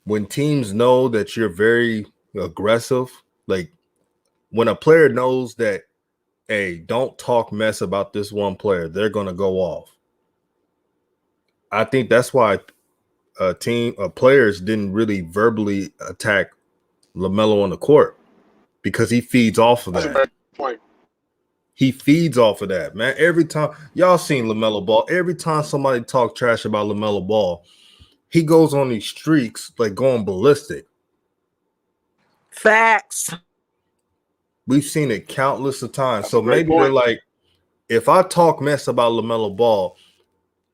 When teams know that you're very aggressive, like when a player knows that, hey, don't talk mess about this one player, they're going to go off. I think that's why players didn't really verbally attack LaMelo on the court, because he feeds off of that. That's a great point. He feeds off of that, man. Every time y'all seen LaMelo Ball, every time somebody talk trash about LaMelo Ball, he goes on these streaks like going ballistic. Facts. We've seen it countless of times. That's so maybe point. they're like, if I talk mess about LaMelo Ball,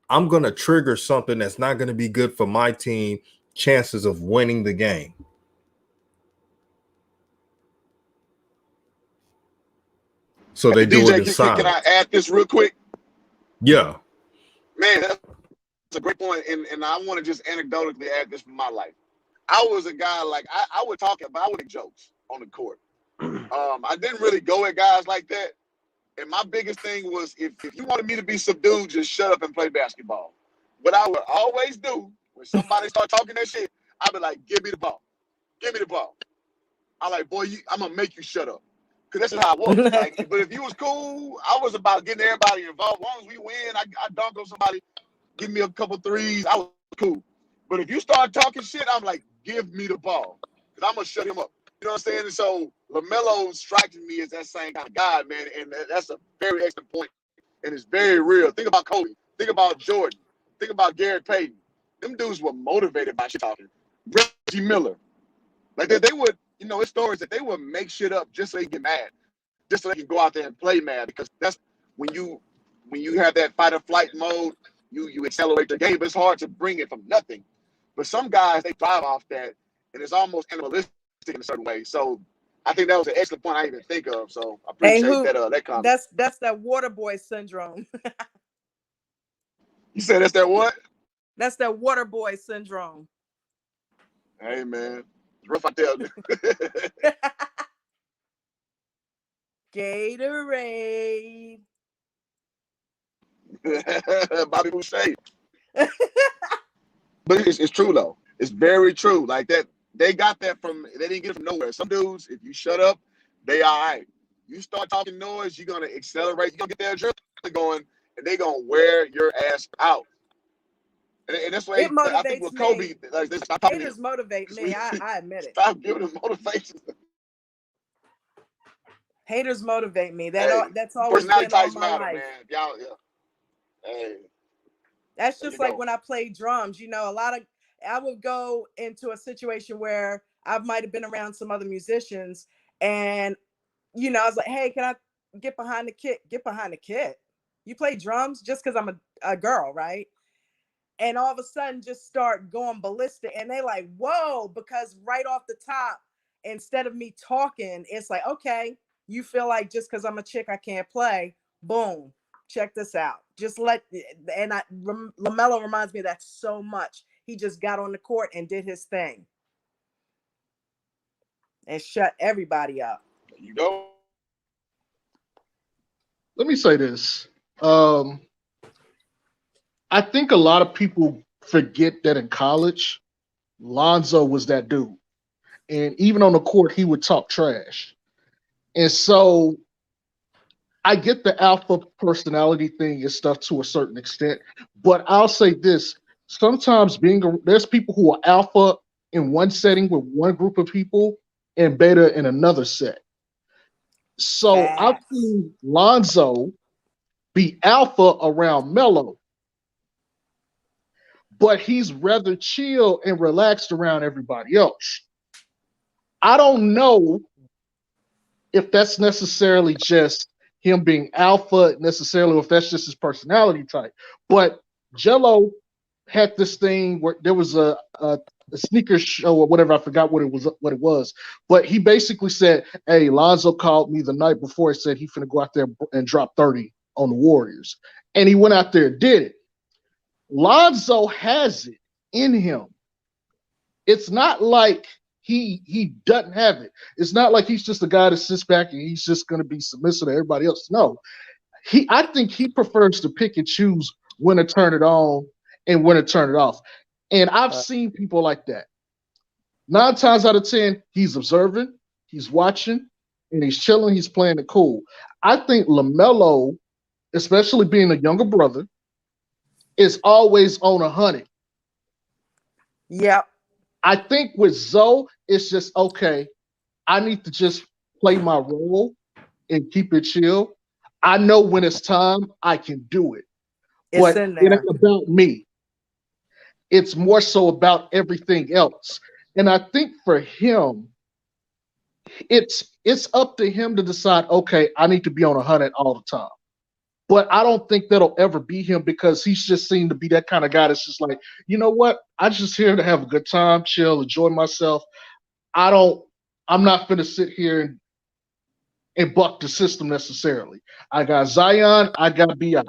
I'm going to trigger something that's not going to be good for my team chances of winning the game. So they do it in silence. Can I add this real quick? Yeah. Man, that's a great point. And I want to just anecdotally add this from my life. I was a guy, like, I would talk about, I would make jokes on the court. I didn't really go at guys like that. And my biggest thing was, if you wanted me to be subdued, just shut up and play basketball. What I would always do when somebody start talking that shit, I'd be like, give me the ball. Give me the ball. I'm like, boy, I'm going to make you shut up. Because that's how I was. Like, but if you was cool, I was about getting everybody involved. As long as we win, I dunk on somebody, give me a couple threes, I was cool. But if you start talking shit, I'm like, give me the ball. Because I'm going to shut him up. You know what I'm saying? And so LaMelo strikes me as that same kind of guy, man. And that's a very excellent point. And it's very real. Think about Kobe. Think about Jordan. Think about Gary Payton. Them dudes were motivated by shit talking. Reggie Miller. Like, they would, it's stories that they would make shit up just so they get mad. Just so they can go out there and play mad. Because that's when you have that fight or flight mode, you accelerate the game. But it's hard to bring it from nothing. But some guys, they thrive off that. And it's almost animalistic in a certain way. So I think that was an excellent point I didn't even think of. So I appreciate that comment. That's that water boy syndrome. You said that's that what? That's that water boy syndrome. Hey, man. It's rough out there. Gatorade. Bobby Boucher. But it's true, though. It's very true. Like that. They got that they didn't get it from nowhere. Some dudes, if you shut up, they all right. You start talking noise, you're going to accelerate. You're going to get their adrenaline going, and they're going to wear your ass out. And that's why I think with Kobe, haters motivate me. I admit it. Stop giving them motivation. Haters motivate me. That's always been all my life. Man. Y'all, yeah. Hey. That's just like when I played drums. I would go into a situation where I might have been around some other musicians, and I was like, "Hey, can I get behind the kit? Get behind the kit. You play drums?" Just because I'm a girl, right? And all of a sudden, just start going ballistic, and they like, "Whoa!" Because right off the top, instead of me talking, it's like, "Okay, you feel like just because I'm a chick, I can't play." Boom, check this out. Just LaMelo reminds me of that so much. He just got on the court and did his thing and shut everybody up. There you go. Let me say this. I think a lot of people forget that in college, Lonzo was that dude. And even on the court, he would talk trash. And so I get the alpha personality thing and stuff to a certain extent. But I'll say this. Sometimes there's people who are alpha in one setting with one group of people and beta in another set. So I've seen Lonzo be alpha around Melo, but he's rather chill and relaxed around everybody else. I don't know if that's necessarily just him being alpha necessarily, or if that's just his personality type. But Jello had this thing where there was a sneaker show or whatever, I forgot what it was, but he basically said, hey, Lonzo called me the night before and said he finna go out there and drop 30 on the Warriors. And he went out there and did it. Lonzo has it in him. It's not like he doesn't have it. It's not like he's just a guy that sits back and he's just going to be submissive to everybody else. No, I think he prefers to pick and choose when to turn it on and when to turn it off. And I've seen people like that. 9 times out of 10, he's observing, he's watching, and he's chilling, he's playing it cool. I think LaMelo, especially being a younger brother, is always on 100. Yep. I think with Zoe, it's just, okay, I need to just play my role and keep it chill. I know when it's time, I can do it. It's but in there. It ain't about me. It's more so about everything else. And I think for him, it's up to him to decide, okay, I need to be on 100 all the time. But I don't think that'll ever be him because he's just seemed to be that kind of guy that's just like, you know what? I'm just here to have a good time, chill, enjoy myself. I'm not going to sit here and buck the system necessarily. I got Zion, I got B.I.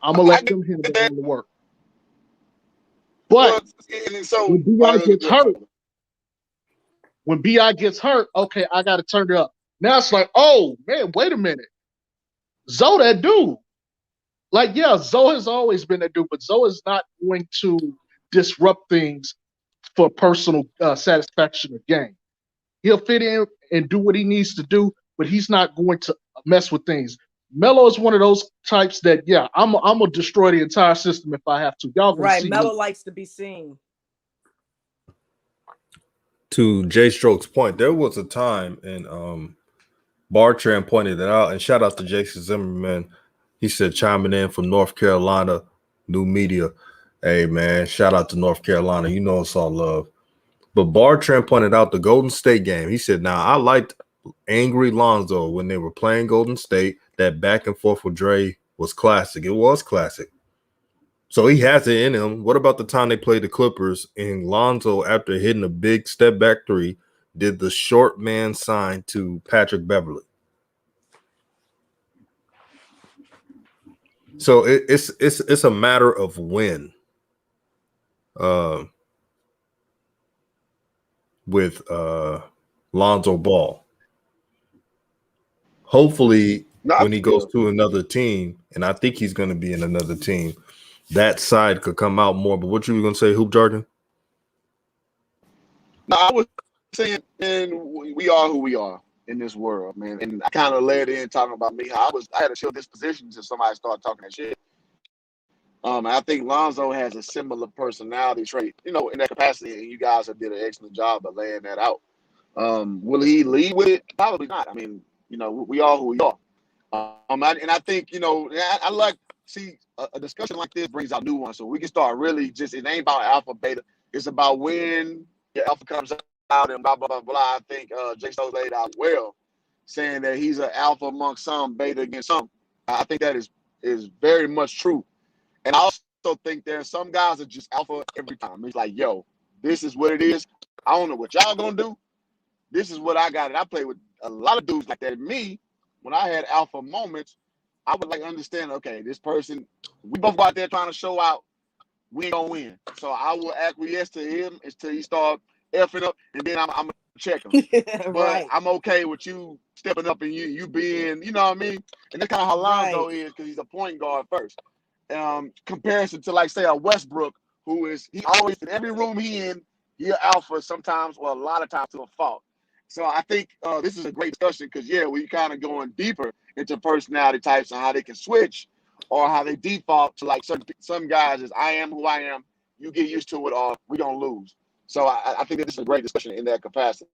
I'm going to let them handle the work. But when B.I. gets hurt, okay, I got to turn it up. Now it's like, oh, man, wait a minute. Zoe, that dude. Like, yeah, Zoe has always been that dude, but Zoe is not going to disrupt things for personal satisfaction or gain. He'll fit in and do what he needs to do, but he's not going to mess with things. Melo is one of those types that, yeah, I'm gonna destroy the entire system if I have to. Y'all gonna Right, see Melo me. likes to be seen. To Jay Stroke's point, there was a time, and Bartram pointed it out, and shout out to Jason Zimmerman. He said, chiming in from North Carolina, new media. Hey, man, shout out to North Carolina. You know it's all love. But Bartram pointed out the Golden State game. He said, now, I liked Angry Lonzo when they were playing Golden State. That back and forth with Dre was classic. It was classic. So he has it in him. What about the time they played the Clippers and Lonzo, after hitting a big step back three, did the short man sign to Patrick Beverly? So it's a matter of when. With Lonzo Ball. Hopefully, when he goes to another team, and I think he's going to be in another team, that side could come out more. But what you were going to say, Hoop Jargon? No, I was saying, and we are who we are in this world, man. And I kind of led in talking about me. I had a chill disposition until somebody started talking that shit. I think Lonzo has a similar personality trait, in that capacity, and you guys have did an excellent job of laying that out. Will he lead with it? Probably not. I mean, we are who we are. And I think, I like see a discussion like this brings out nuance, so we can start really just, it ain't about alpha, beta. It's about when your alpha comes out and blah, blah, blah, blah. I think Jay Stowe laid out well, saying that he's an alpha amongst some, beta against some. I think that is very much true. And I also think there are some guys that just alpha every time. It's like, yo, this is what it is. I don't know what y'all gonna do. This is what I got. And I play with a lot of dudes like that. And me, when I had alpha moments, I would like understand, okay, this person, we both go out there trying to show out, we ain't gonna win. So I will acquiesce to him until he start effing up, and then I'm gonna check him. But Right, I'm okay with you stepping up and you being, you know what I mean? And that's kind of how Lonzo right. is because he's a point guard first. Comparison to like say a Westbrook, who is he always in every room he in, he alpha sometimes or a lot of times to a fault. So I think this is a great discussion because yeah, we kind of going deeper into personality types and how they can switch or how they default to like some guys is I am who I am. You get used to it or we gonna lose. So I think that this is a great discussion in that capacity.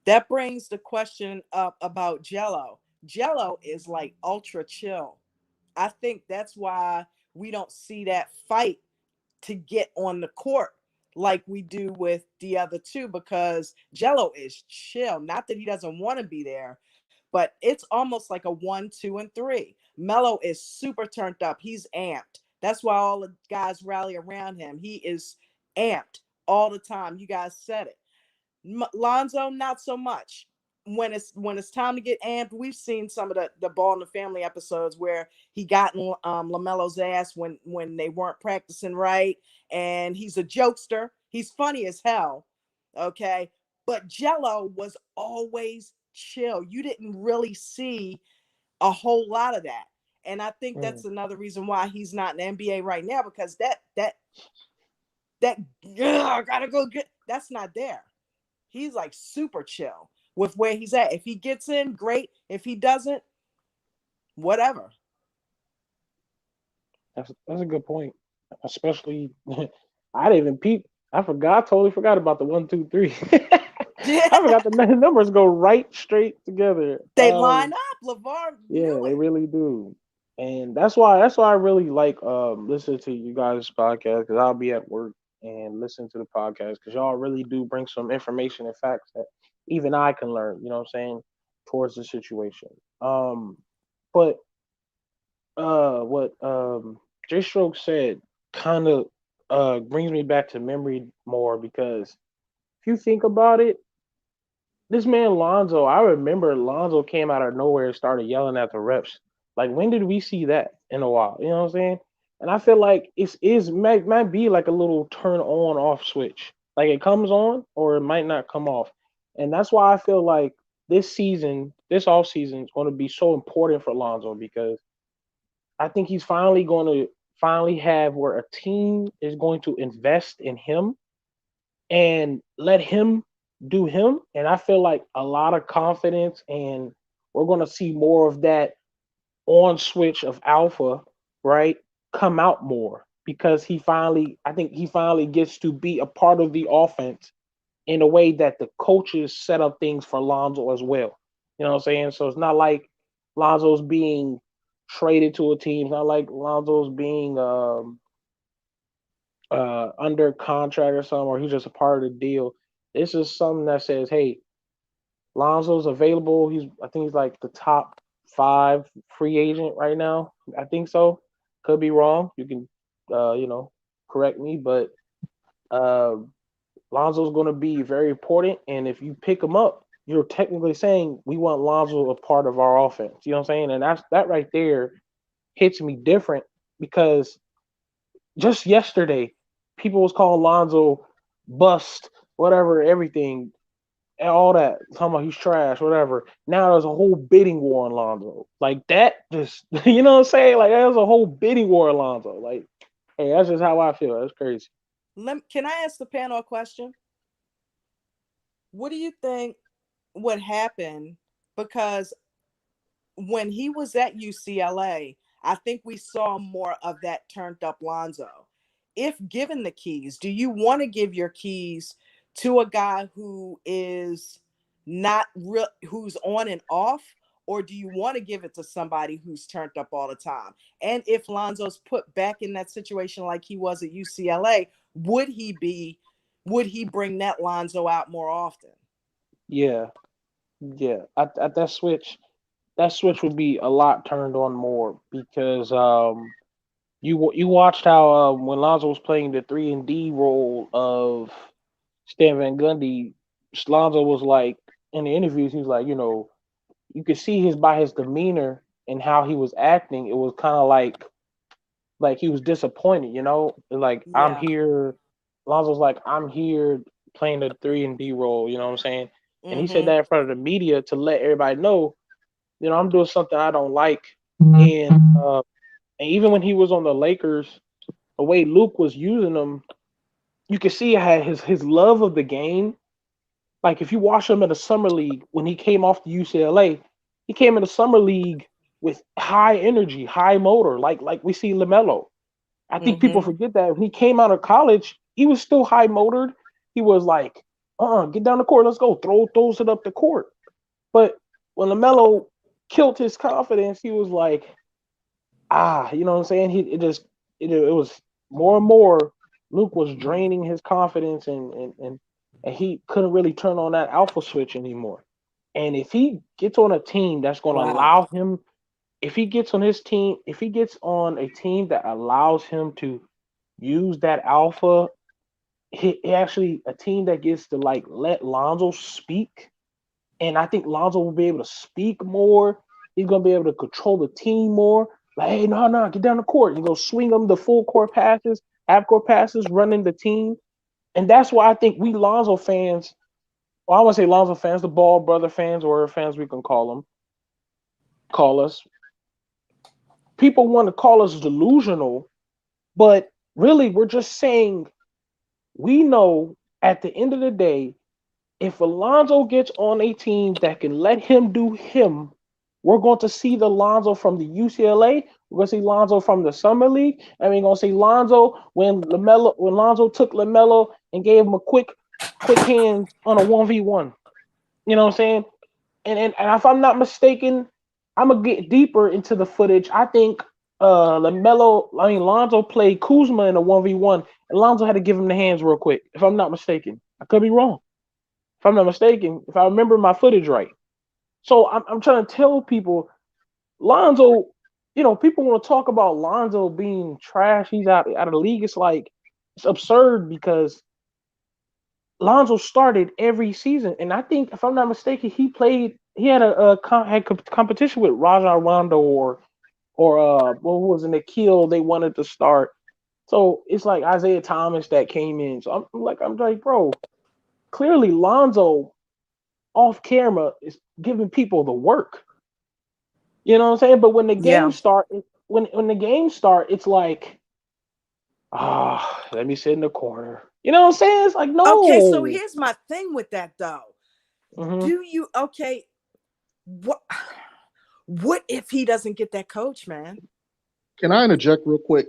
That brings the question up about Jello. Jello is like ultra chill. I think that's why we don't see that fight to get on the court like we do with the other two, because Jello is chill. Not that he doesn't want to be there, but it's almost like a 1, 2, and 3. Melo is super turned up. He's amped. That's why all the guys rally around him. He is amped all the time. You guys said it. Lonzo, not so much. When it's time to get amped, we've seen some of the Ball in the Family episodes where he got in LaMelo's ass when they weren't practicing right, and he's a jokester. He's funny as hell, okay. But Jello was always chill. You didn't really see a whole lot of that, and I think that's another reason why he's not in the NBA right now, because that gotta go get, that's not there. He's like super chill with where he's at. If he gets in, great. If he doesn't, whatever. That's a good point. Especially, I didn't even peep. I forgot. Totally forgot about the 1, 2, 3. I forgot the numbers go right straight together. They line up. LeVar Yeah, knew they it. really do. And that's why I really like listening to you guys' podcast, because I'll be at work and listen to the podcast because y'all really do bring some information and facts that even I can learn, you know what I'm saying, towards the situation. But what J Stroke said kind of brings me back to memory more, because if you think about it, this man Lonzo, I remember Lonzo came out of nowhere and started yelling at the refs. Like, when did we see that in a while? You know what I'm saying? And I feel like might be like a little turn on off switch. Like, it comes on or it might not come off. And that's why I feel like this off season is going to be so important for Lonzo, because I think he's finally going to finally have where a team is going to invest in him and let him do him. And I feel like a lot of confidence, and we're going to see more of that on switch of alpha, right? Come out more, because I think he finally gets to be a part of the offense in a way that the coaches set up things for Lonzo as well. You know what I'm saying? So it's not like Lonzo's being traded to a team. It's not like Lonzo's being under contract or something, or he's just a part of the deal. This is something that says, hey, Lonzo's available. I think he's like the top 5 free agent right now. I think so. Could be wrong. You can, correct me, but uh, Lonzo's going to be very important. And if you pick him up, you're technically saying we want Lonzo a part of our offense. You know what I'm saying? And that right there hits me different, because just yesterday, people was calling Lonzo bust, whatever, everything, and all that. Talking about he's trash, whatever. Now there's a whole bidding war on Lonzo. Like, that just, you know what I'm saying? Like, there's a whole bidding war on Lonzo. Like, hey, that's just how I feel. That's crazy. Can I ask the panel a question? What do you think would happen? Because when he was at UCLA, I think we saw more of that turned up Lonzo. If given the keys, do you want to give your keys to a guy who is not real, who's on and off, or do you want to give it to somebody who's turned up all the time? And if Lonzo's put back in that situation like he was at UCLA, would he bring that Lonzo out more often? Yeah, yeah. At that switch would be a lot turned on more, because you watched how when Lonzo was playing the 3 and D role of Stan Van Gundy, Lonzo was like, in the interviews, he was like, you could see by his demeanor and how he was acting, it was kind of like he was disappointed, like I'm Yeah. here. Lonzo's like, I'm here playing the 3 and D role, you know what I'm saying? And he said Mm-hmm. that in front of the media to let everybody know, I'm doing something I don't like. And even when he was on the Lakers, the way Luke was using him, you could see how his love of the game. Like if you watch him in the summer league when he came off the UCLA, he came in the summer league with high energy, high motor, like we see LaMelo. I think people Mm-hmm. forget that when he came out of college, he was still high motored. He was like, get down the court, let's go, throws it up the court. But when LaMelo killed his confidence, he was like, you know what I'm saying? It was more and more. Luke was draining his confidence, and he couldn't really turn on that alpha switch anymore. And if he gets on a team that's going to Wow. allow him, if he gets on a team that allows him to use that alpha, he actually a team that gets to like let Lonzo speak, and I think Lonzo will be able to speak more. He's gonna be able to control the team more. Like, hey, no, get down the court. You go swing them the full court passes, half court passes, running the team. And that's why I think we Lonzo fans, well, I want to say Lonzo fans, the Ball brother fans, or fans we can call us. People want to call us delusional, but really we're just saying we know at the end of the day, if Alonzo gets on a team that can let him do him, we're going to see the Lonzo from the UCLA. We're going to see Lonzo from the summer league, and we're going to see Lonzo when Lonzo took LaMelo and gave him a quick hands on a 1v1. You know what I'm saying? And if I'm not mistaken, I'm gonna get deeper into the footage. I think Lonzo played Kuzma in a 1v1, and Lonzo had to give him the hands real quick. If I'm not mistaken, I could be wrong. If I'm not mistaken, if I remember my footage right. So I'm trying to tell people, Lonzo, people want to talk about Lonzo being trash. He's out of the league. It's absurd because Lonzo started every season, and I think if I'm not mistaken, he had competition with Rajon Rondo or what was an Nikhil they wanted to start. So it's like Isaiah Thomas that came in. So I'm like, bro, clearly Lonzo off camera is giving people the work. You know what I'm saying? But when the Yeah. game start, when the game start, it's like, let me sit in the corner. You know what I'm saying? It's like, Okay, so no. here's my thing with that though. Mm-hmm. Do you what if he doesn't get that coach, man? Can I interject real quick?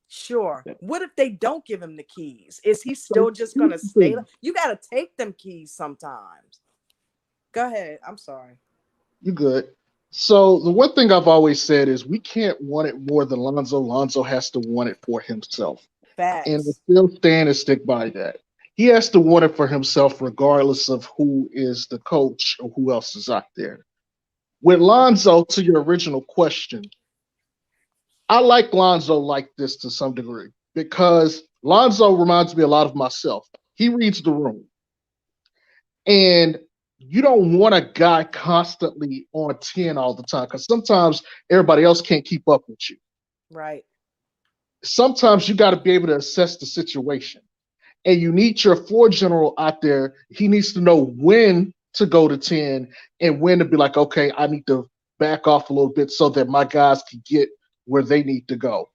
Sure. What if they don't give him the keys? Is he So still just gonna stay? You gotta take them keys sometimes. Go ahead. I'm sorry. you good. So the one thing I've always said is we can't want it more than Lonzo. Lonzo has to want it for himself. And I Facts. still stand and stick by that. He has to want it for himself, regardless of who is the coach or who else is out there. With Lonzo, to your original question, I like Lonzo like this to some degree because Lonzo reminds me a lot of myself. He reads the room. And you don't want a guy constantly on 10 all the time because sometimes everybody else can't keep up with you. Right. Sometimes you got to be able to assess the situation. And you need your floor general out there. He needs to know when to go to 10 and when to be like, okay, I need to back off a little bit so that my guys can get where they need to go.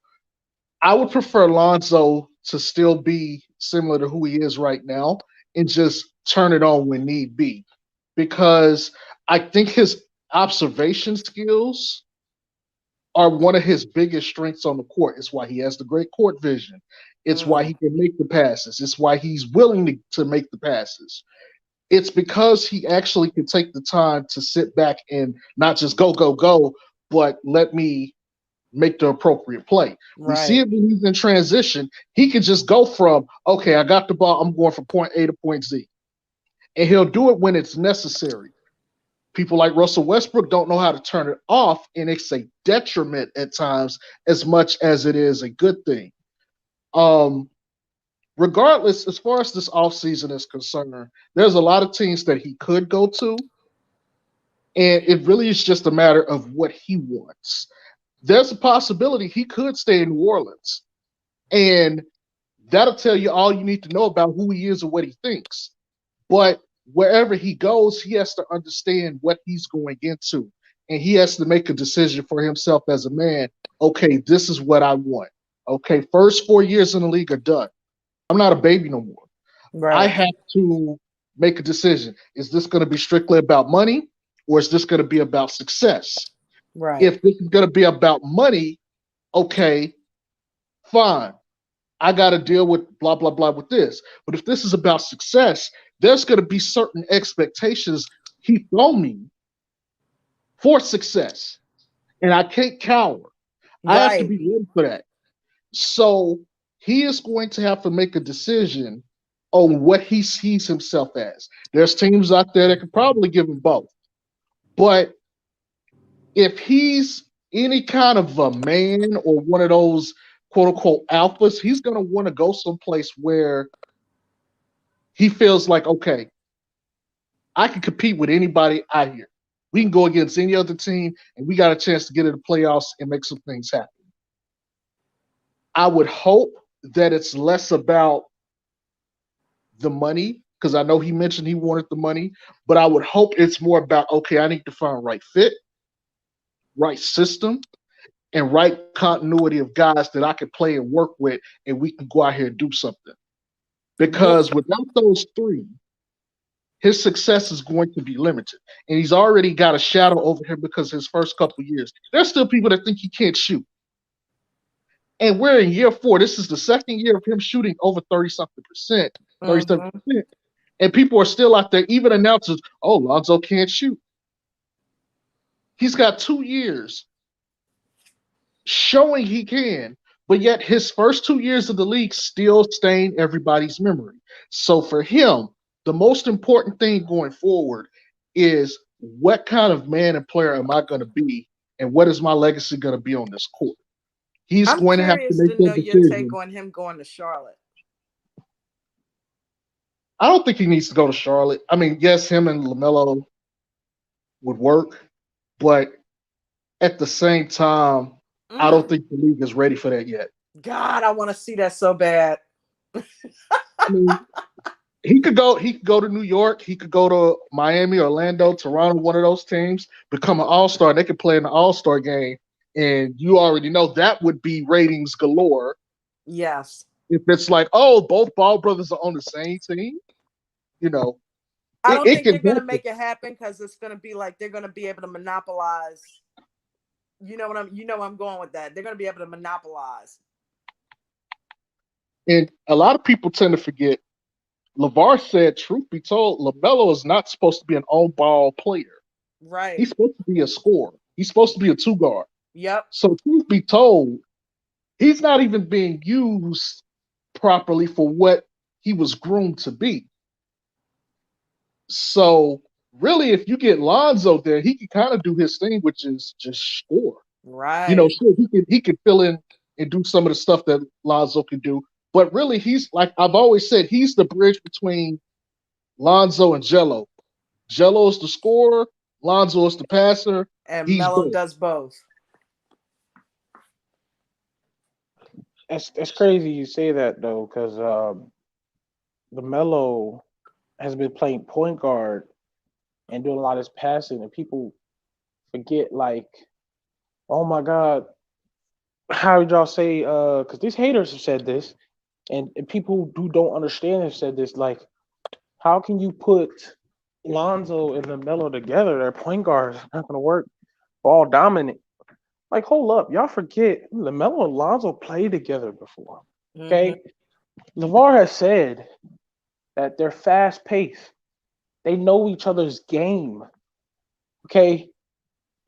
I would prefer Lonzo to still be similar to who he is right now and just turn it on when need be. Because I think his observation skills are one of his biggest strengths on the court. It's why he has the great court vision. It's why he can make the passes. It's why he's willing to make the passes. It's because he actually can take the time to sit back and not just go, but let me make the appropriate play. We see Right. it when he's in transition. He can just go from, okay, I got the ball, I'm going from point A to point Z. And he'll do it when it's necessary. People like Russell Westbrook don't know how to turn it off, and it's a detriment at times as much as it is a good thing. Regardless, as far as this offseason is concerned, there's a lot of teams that he could go to. And it really is just a matter of what he wants. There's a possibility he could stay in New Orleans. And that'll tell you all you need to know about who he is and what he thinks. But wherever he goes, he has to understand what he's going into. And he has to make a decision for himself as a man. Okay, this is what I want. Okay, first 4 years in the league are done. I'm not a baby no more. I Right. have to make a decision. Is this going to be strictly about money, or is this going to be about success? Right. If this is going to be about money, okay, fine. I got to deal with blah, blah, blah with this. But if this is about success, there's going to be certain expectations he thrown me for success. And I can't cower. I have to Right. be ready for that. So he is going to have to make a decision on what he sees himself as. There's teams out there that could probably give him both. But if he's any kind of a man or one of those quote unquote alphas, he's going to want to go someplace where he feels like, okay, I can compete with anybody out here. We can go against any other team, and we got a chance to get in the playoffs and make some things happen. I would hope that it's less about the money, because I know he mentioned he wanted the money, but I would hope it's more about, okay, I need to find right fit, right system, and right continuity of guys that I can play and work with, and we can go out here and do something. Because without those three, his success is going to be limited. And he's already got a shadow over him because his first couple of years, there's still people that think he can't shoot. And we're in year 4. This is the second year of him shooting over 30-something percent, 37%. And people are still out there, even announcers, oh, Lonzo can't shoot. He's got 2 years showing he can, but yet his first 2 years of the league still stain everybody's memory. So for him, the most important thing going forward is what kind of man and player am I going to be, and what is my legacy going to be on this court? He's I'm going to have to curious make to know that your decision. take on him going to Charlotte. I don't think he needs to go to Charlotte. I mean, yes, him and LaMelo would work, but at the same time, I don't think the league is ready for that yet. God, I want to see that so bad. I mean, he could go to New York, he could go to Miami, Orlando, Toronto, one of those teams, become an all-star. They could play in the all-star game, and you already know that would be ratings galore. Yes. If it's like, oh, both Ball brothers are on the same team, you know. I don't think they're going to make it happen because it's going to be like they're going to be able to monopolize. You know I'm going with that. They're going to be able to monopolize. And a lot of people tend to forget, LeVar said, truth be told, LaMelo is not supposed to be an on-ball player. Right. He's supposed to be a scorer. He's supposed to be a two-guard. Yep. So truth be told, he's not even being used properly for what he was groomed to be. So really, if you get Lonzo there, he can kind of do his thing, which is just score. Right. You know, sure, he could fill in and do some of the stuff that Lonzo can do. But really, he's, like I've always said, he's the bridge between Lonzo and Jello. Jello is the scorer, Lonzo is the passer, and he's Melo both. does both. That's crazy you say that though, because LaMelo has been playing point guard and doing a lot of his passing, and people forget, like, oh my God, how did y'all say? Because these haters have said this, and people who don't understand have said this. Like, how can you put Lonzo and LaMelo together? Their point guards not going to work. Ball dominant. Like, hold up, y'all forget LaMelo and Lonzo played together before. Okay, LeVar has said that they're fast paced. They know each other's game. Okay,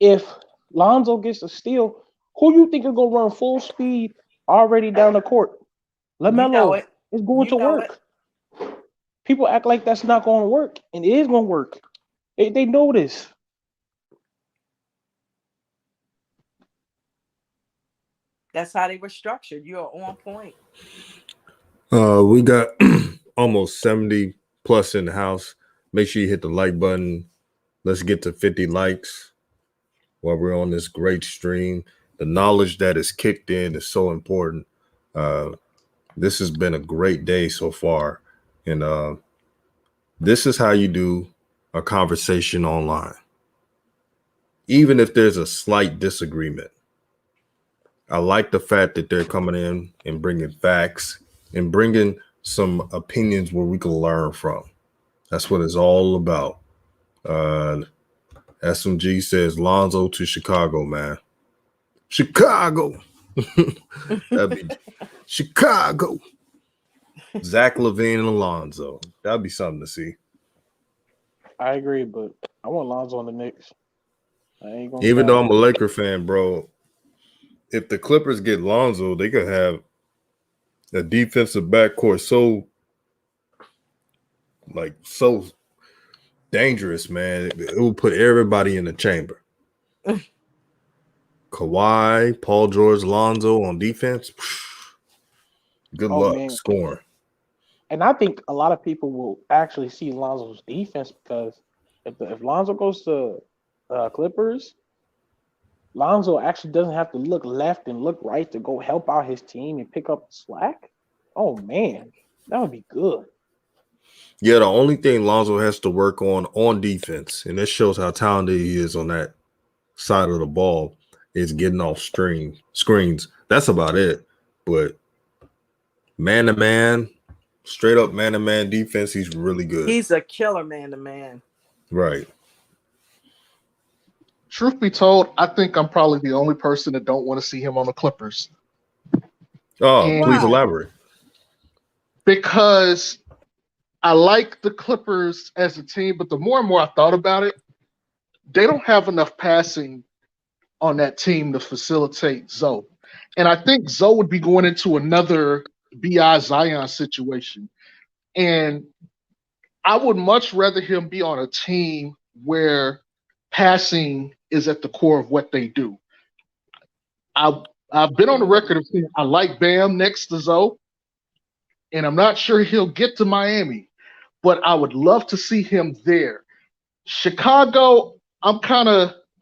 if Lonzo gets a steal, who you think is gonna run full speed already down the court? LaMelo is going to work. People act like that's not going to work, and it is going to work. They know this. That's how they were structured. You are on point. We got almost 70 plus in the house. Make sure you hit the like button, Let's get to 50 likes while we're on this great stream. The knowledge that is kicked in is so important. This has been a great day so far. And this is how you do a conversation online. Even if there's a slight disagreement, I like the fact that they're coming in and bringing facts and bringing some opinions where we can learn from. That's what it's all about. SMG says Lonzo to Chicago, man. Chicago. That'd be Chicago. Zach LaVine and Lonzo. That'd be something to see. I agree, but I want Lonzo on the Knicks. I ain't gonna Even though I'm a Laker fan, bro, if the Clippers get Lonzo, they could have a defensive backcourt so dangerous, man. It will put everybody in the chamber. Kawhi, Paul George, Lonzo on defense. Good luck scoring. And I think a lot of people will actually see Lonzo's defense because if Lonzo goes to Clippers, Lonzo actually doesn't have to look left and look right to go help out his team and pick up the slack. Oh, man, that would be good. Yeah, the only thing Lonzo has to work on defense, and this shows how talented he is on that side of the ball, is getting off screens. That's about it. But man-to-man, straight up man-to-man defense, he's really good. He's a killer man-to-man. Right. Truth be told, I think I'm probably the only person that don't want to see him on the Clippers. Oh, please elaborate. Because I like the Clippers as a team, but the more and more I thought about it, they don't have enough passing on that team to facilitate Zoe. And I think Zoe would be going into another B.I. Zion situation. And I would much rather him be on a team where passing is at the core of what they do. I've been on the record of saying I like Bam next to Zoe, and I'm not sure he'll get to Miami, but I would love to see him there. Chicago, I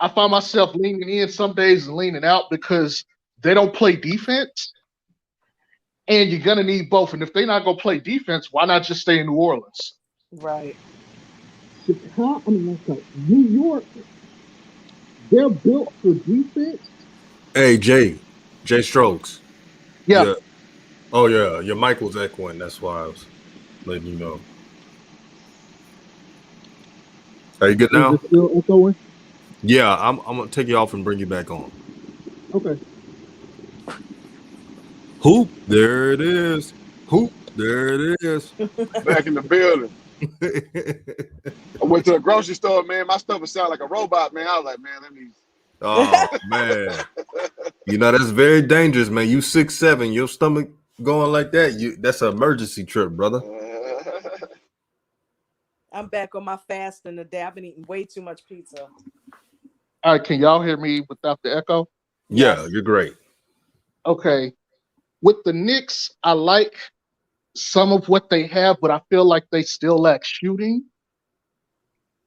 find myself leaning in some days and leaning out because they don't play defense, and you're going to need both. And if they're not going to play defense, why not just stay in New Orleans? Right. New York, they're built for defense. Hey, Jay Strokes. Yeah. Oh, yeah. Your mic was echoing. That's why I was letting you know. Are you good now? Is it still echoing? Yeah, I'm going to take you off and bring you back on. Okay. Hoop, there it is. Hoop, there it is. Back in the building. I went to the grocery store, man. My stuff would sound like a robot, man. I was like, man, let me. Oh, man. That's very dangerous, man. You 6'7", your stomach going like that, that's an emergency trip, brother. I'm back on my fasting today. I've been eating way too much pizza. All right, can y'all hear me without the echo? Yeah, Yes. you're great. Okay. With the Knicks, I like some of what they have, but I feel like they still lack shooting.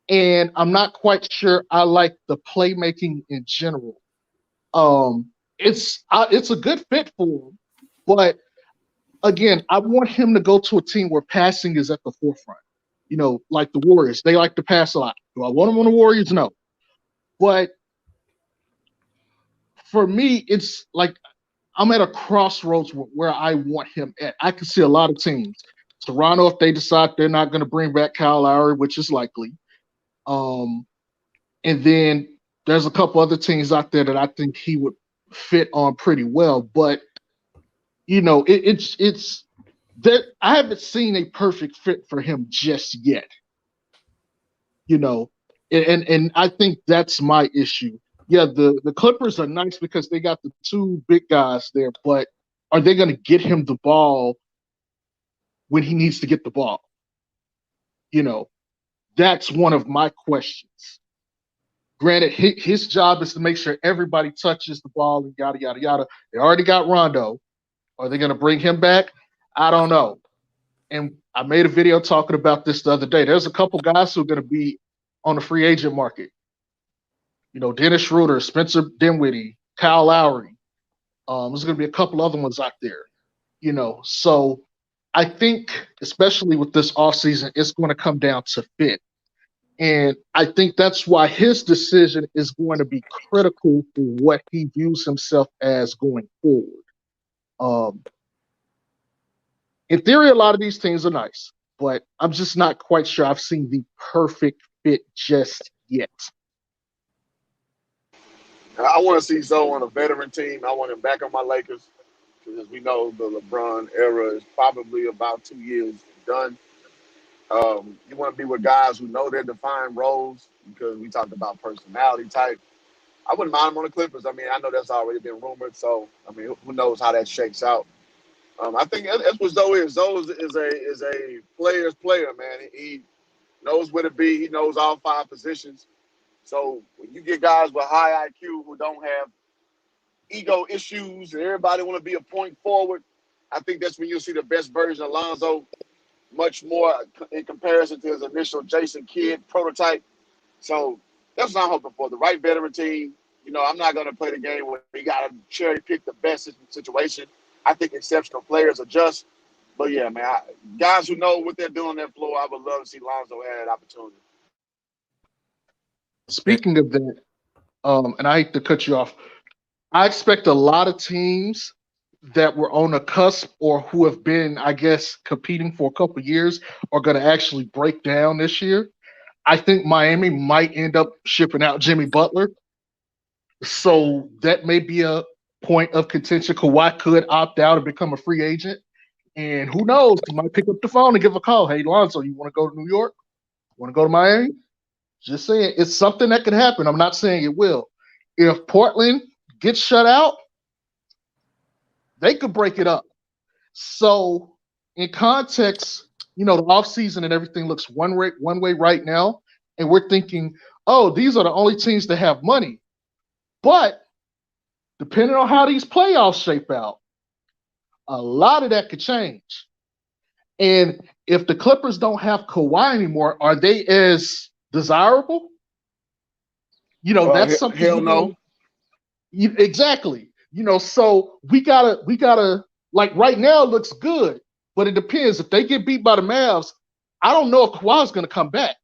And I'm not quite sure I like the playmaking in general. It's a good fit for him, but again, I want him to go to a team where passing is at the forefront. Like the Warriors, they like to pass a lot. Do I want him on the Warriors? No. But for me, it's like I'm at a crossroads where I want him at. I can see a lot of teams. Toronto, if they decide they're not going to bring back Kyle Lowry, which is likely. And then there's a couple other teams out there that I think he would fit on pretty well. But, it's that I haven't seen a perfect fit for him just yet. And I think that's my issue. Yeah, the Clippers are nice because they got the two big guys there, but are they going to get him the ball when he needs to get the ball? That's one of my questions. Granted, his job is to make sure everybody touches the ball and yada, yada, yada. They already got Rondo. Are they going to bring him back? I don't know. And I made a video talking about this the other day. There's a couple guys who are going to be on the free agent market. Dennis Schroeder, Spencer Dinwiddie, Kyle Lowry. There's going to be a couple other ones out there. So I think, especially with this offseason, it's going to come down to fit. And I think that's why his decision is going to be critical for what he views himself as going forward. In theory, a lot of these teams are nice, but I'm just not quite sure I've seen the perfect fit just yet. I want to see Zoe on a veteran team. I want him back on my Lakers because we know the LeBron era is probably about 2 years done. You want to be with guys who know their defined roles because we talked about personality type. I wouldn't mind him on the Clippers. I mean, I know that's already been rumored, so I mean, who knows how that shakes out. I think that's what Zoe is. Zoe is a player's player, man. He knows where to be. He knows all 5 positions. So when you get guys with high IQ who don't have ego issues and everybody want to be a point forward, I think that's when you'll see the best version of Lonzo, much more in comparison to his initial Jason Kidd prototype. So that's what I'm hoping for, the right veteran team. I'm not going to play the game where you got to cherry pick the best situation. I think exceptional players adjust. But, yeah, man, guys who know what they're doing on that floor, I would love to see Lonzo have that opportunity. Speaking of that, and I hate to cut you off, I expect a lot of teams that were on the cusp or who have been, I guess, competing for a couple of years are going to actually break down this year. I think Miami might end up shipping out Jimmy Butler. So that may be a point of contention. Kawhi could opt out and become a free agent. And who knows? He might pick up the phone and give a call. Hey, Lonzo, you want to go to New York? Want to go to Miami? Just saying, it's something that could happen. I'm not saying it will. If Portland gets shut out, they could break it up. So in context, the offseason and everything looks one way right now. And we're thinking, oh, these are the only teams that have money. But depending on how these playoffs shape out, a lot of that could change. And if the Clippers don't have Kawhi anymore, are they as desirable? That's something. Hell no. Exactly. So we gotta like right now it looks good, but it depends. If they get beat by the Mavs, I don't know if Kawhi's gonna come back.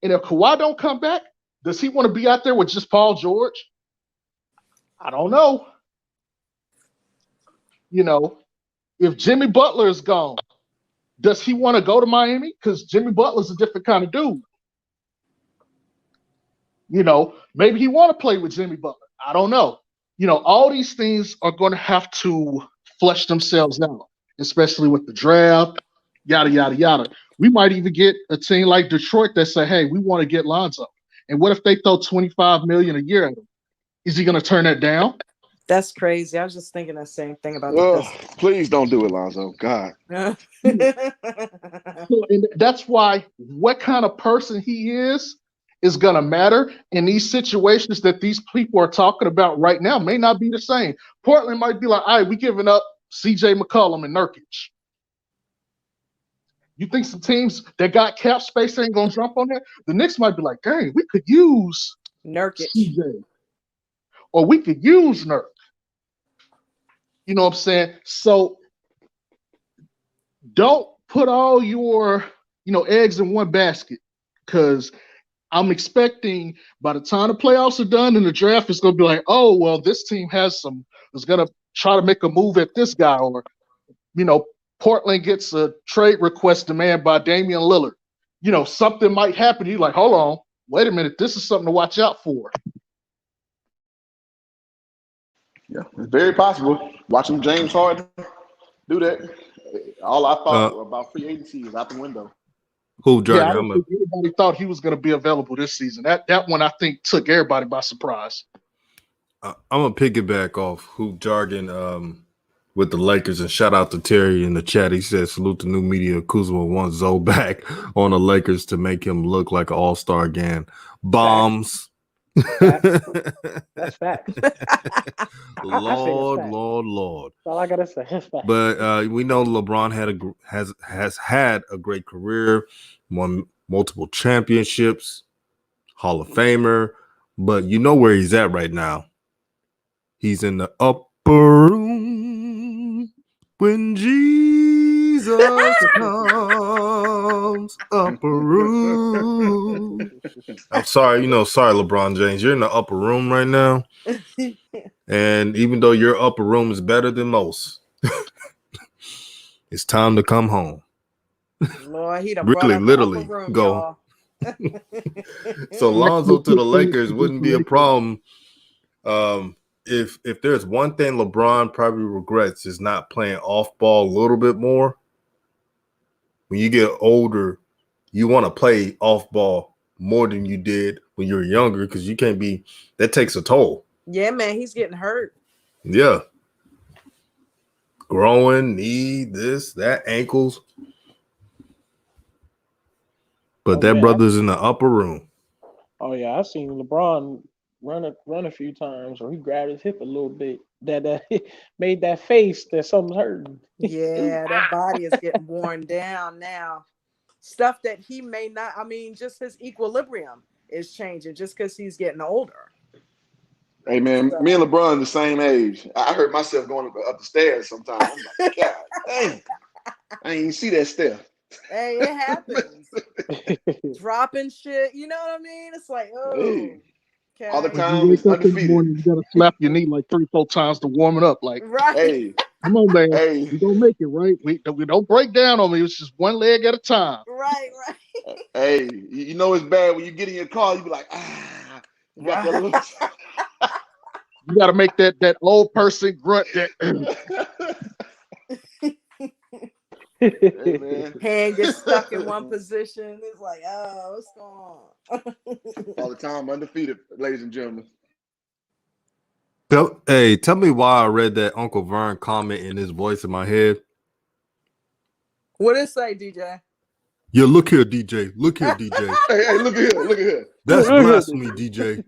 And if Kawhi don't come back, does he want to be out there with just Paul George? I don't know. If Jimmy Butler is gone, does he want to go to Miami? Because Jimmy Butler's a different kind of dude. Maybe he want to play with Jimmy Butler. I don't know. All these things are going to have to flesh themselves out, especially with the draft, yada, yada, yada. We might even get a team like Detroit that say, hey, we want to get Lonzo. And what if they throw $25 million a year at him? Is he going to turn that down? That's crazy. I was just thinking the same thing about Please don't do it, Lonzo. God. And that's why what kind of person he is going to matter. And these situations that these people are talking about right now may not be the same. Portland might be like, all right, we giving up CJ McCollum and Nurkic. You think some teams that got cap space ain't going to jump on that? The Knicks might be like, dang, we could use Nurkic. CJ. Or we could use Nurk. You know what I'm saying? So don't put all your, eggs in one basket, because I'm expecting by the time the playoffs are done and the draft is going to be like, oh, well, this team is going to try to make a move at this guy, or, Portland gets a trade request demand by Damian Lillard. Something might happen. You're like, hold on, wait a minute, this is something to watch out for. Yeah, it's very possible. Watching James Harden do that, all I thought about free agency is out the window. Who, Jordan? Yeah, I don't think anybody thought he was going to be available this season. That one, I think, took everybody by surprise. I'm going to piggyback off Hoop Jargon with the Lakers, and shout out to Terry in the chat. He said, salute to new media. Kuzma wants Zoe back on the Lakers to make him look like an all-star again. Bombs. That's facts. Lord. That's all I gotta say. That's facts. But we know LeBron has had a great career, won multiple championships. Hall of Famer, but you know where he's at right now. He's in the upper room when Jesus comes. Upper room. I'm sorry, sorry, LeBron James. You're in the upper room right now. And even though your upper room is better than most, it's time to come home. Lord, he done brought Really, out the upper literally, room, go. y'all. So Lonzo to the Lakers wouldn't be a problem. If there's one thing LeBron probably regrets is not playing off ball a little bit more. When you get older, you want to play off ball more than you did when you were younger because you can't be. That takes a toll. Yeah, man, he's getting hurt. Yeah. Growing, knee, this, that, ankles. But that brother's in the upper room. Oh yeah, I seen LeBron run a few times, or he grabbed his hip a little bit. That made that face that something's hurting. Yeah, that body is getting worn down now. Stuff that he may not. I mean, just his equilibrium is changing just because he's getting older. Hey man, me and LeBron the same age. I heard myself going up the stairs sometimes. I'm like, God dang, I ain't even see that step. Hey, it happens. Dropping shit, you know what I mean? It's like, oh, Hey, okay. all the When time you is wake up in the undefeated. morning, you gotta slap your knee like 3-4 times to warm it up. Like, Right. Hey, come on, man, hey, we gonna make it, right? We don't break down on me. It's just one leg at a time. Right. hey, you know it's bad when you get in your car. You be like, you got that little. You gotta make that old person grunt. That Hey man, hand gets stuck in one position. It's like, oh, what's going on? all the time undefeated, ladies and gentlemen. Tell me why I read that Uncle Vern comment in his voice in my head. What did it say, DJ? Yeah, look here, DJ. Look here, DJ. Hey, look at here, look at here. That's blasphemy, DJ.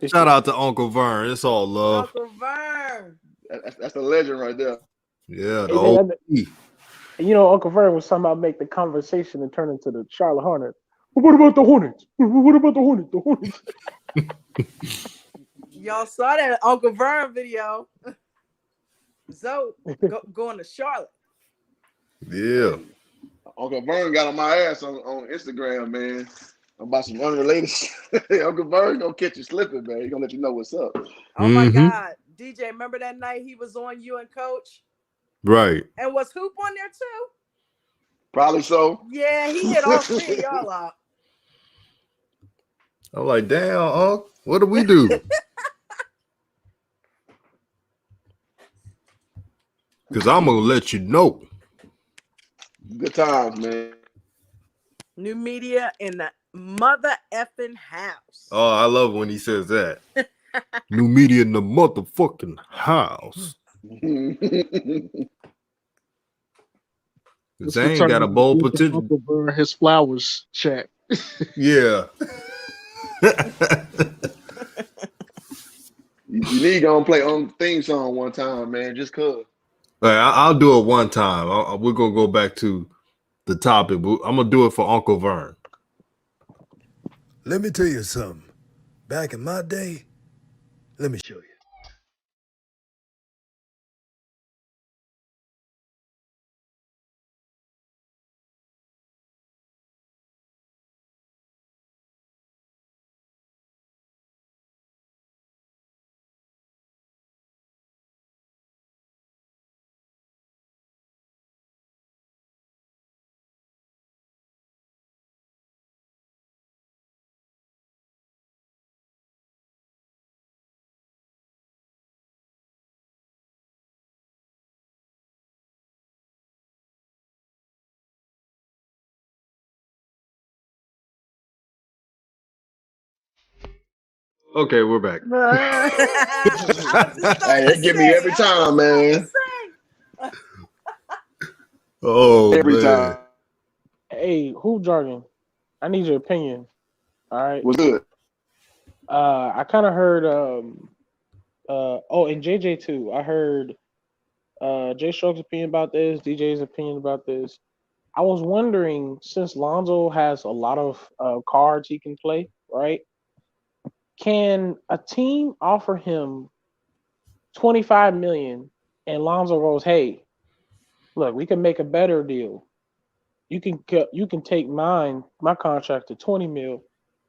Shout out to Uncle Vern. It's all love. Uncle Vern. That's the legend right there. Yeah, the Hey, old. man, you know, Uncle Vern was somehow make the conversation and turn into the Charlotte Hornets. What about the Hornets? What about the Hornets? The Hornets. Y'all saw that Uncle Vern video. Zoe going to Charlotte. Yeah. Uncle Vern got on my ass on Instagram, man. About some unrelated shit. Uncle Vern gonna catch you slipping, man. He gonna let you know what's up. Oh my God. DJ, remember that night he was on you and Coach? Right. And was Hoop on there too? Probably so. Yeah, he hit all three of y'all up. I'm like, damn, Unc, what do we do? Because I'm going to let you know. Good times, man. New media in the mother effing house. Oh, I love when he says that. New media in the motherfucking house. They ain't got a bold potential. Uncle Vern, his flowers chat. Yeah. You need to go and play on theme song one time, man. Just cause. All right, I'll do it one time. We're going to go back to the topic. I'm going to do it for Uncle Vern. Let me tell you something. Back in my day, let me show you. Okay, we're back. Hey, it get me every time, man. Oh, Every man. time. Hey, Hoop Jargon, I need your opinion. All right. What's good? I kind of heard and JJ too. I heard Jay Stroke's opinion about this, DJ's opinion about this. I was wondering, since Lonzo has a lot of cards he can play, right? Can a team offer him 25 million and Lonzo goes, "Hey, look, we can make a better deal. You can take my contract to 20 mil,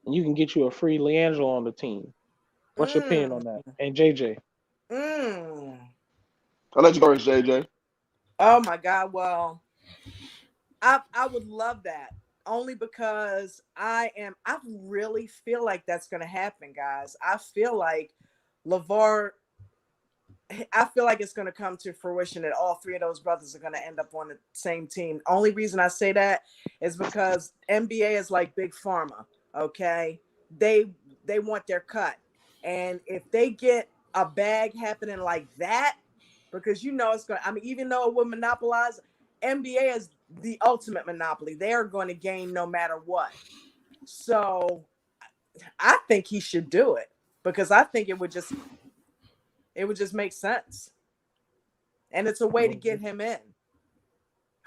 and you can get you a free Leangelo on the team." What's your opinion Mm, on that? And JJ. mm. I'll let you go first, JJ. Oh my God. Well, I would love that only because I really feel like that's going to happen, guys. I feel like LeVar, I feel like it's going to come to fruition that all three of those brothers are going to end up on the same team. Only reason I say that is because NBA is like big pharma. Okay. They want their cut. And if they get a bag happening like that, because it's going to, I mean, even though it would monopolize, NBA is the ultimate monopoly. They are going to gain no matter what. So I think he should do it because I think it would just make sense. And it's a way to get him in.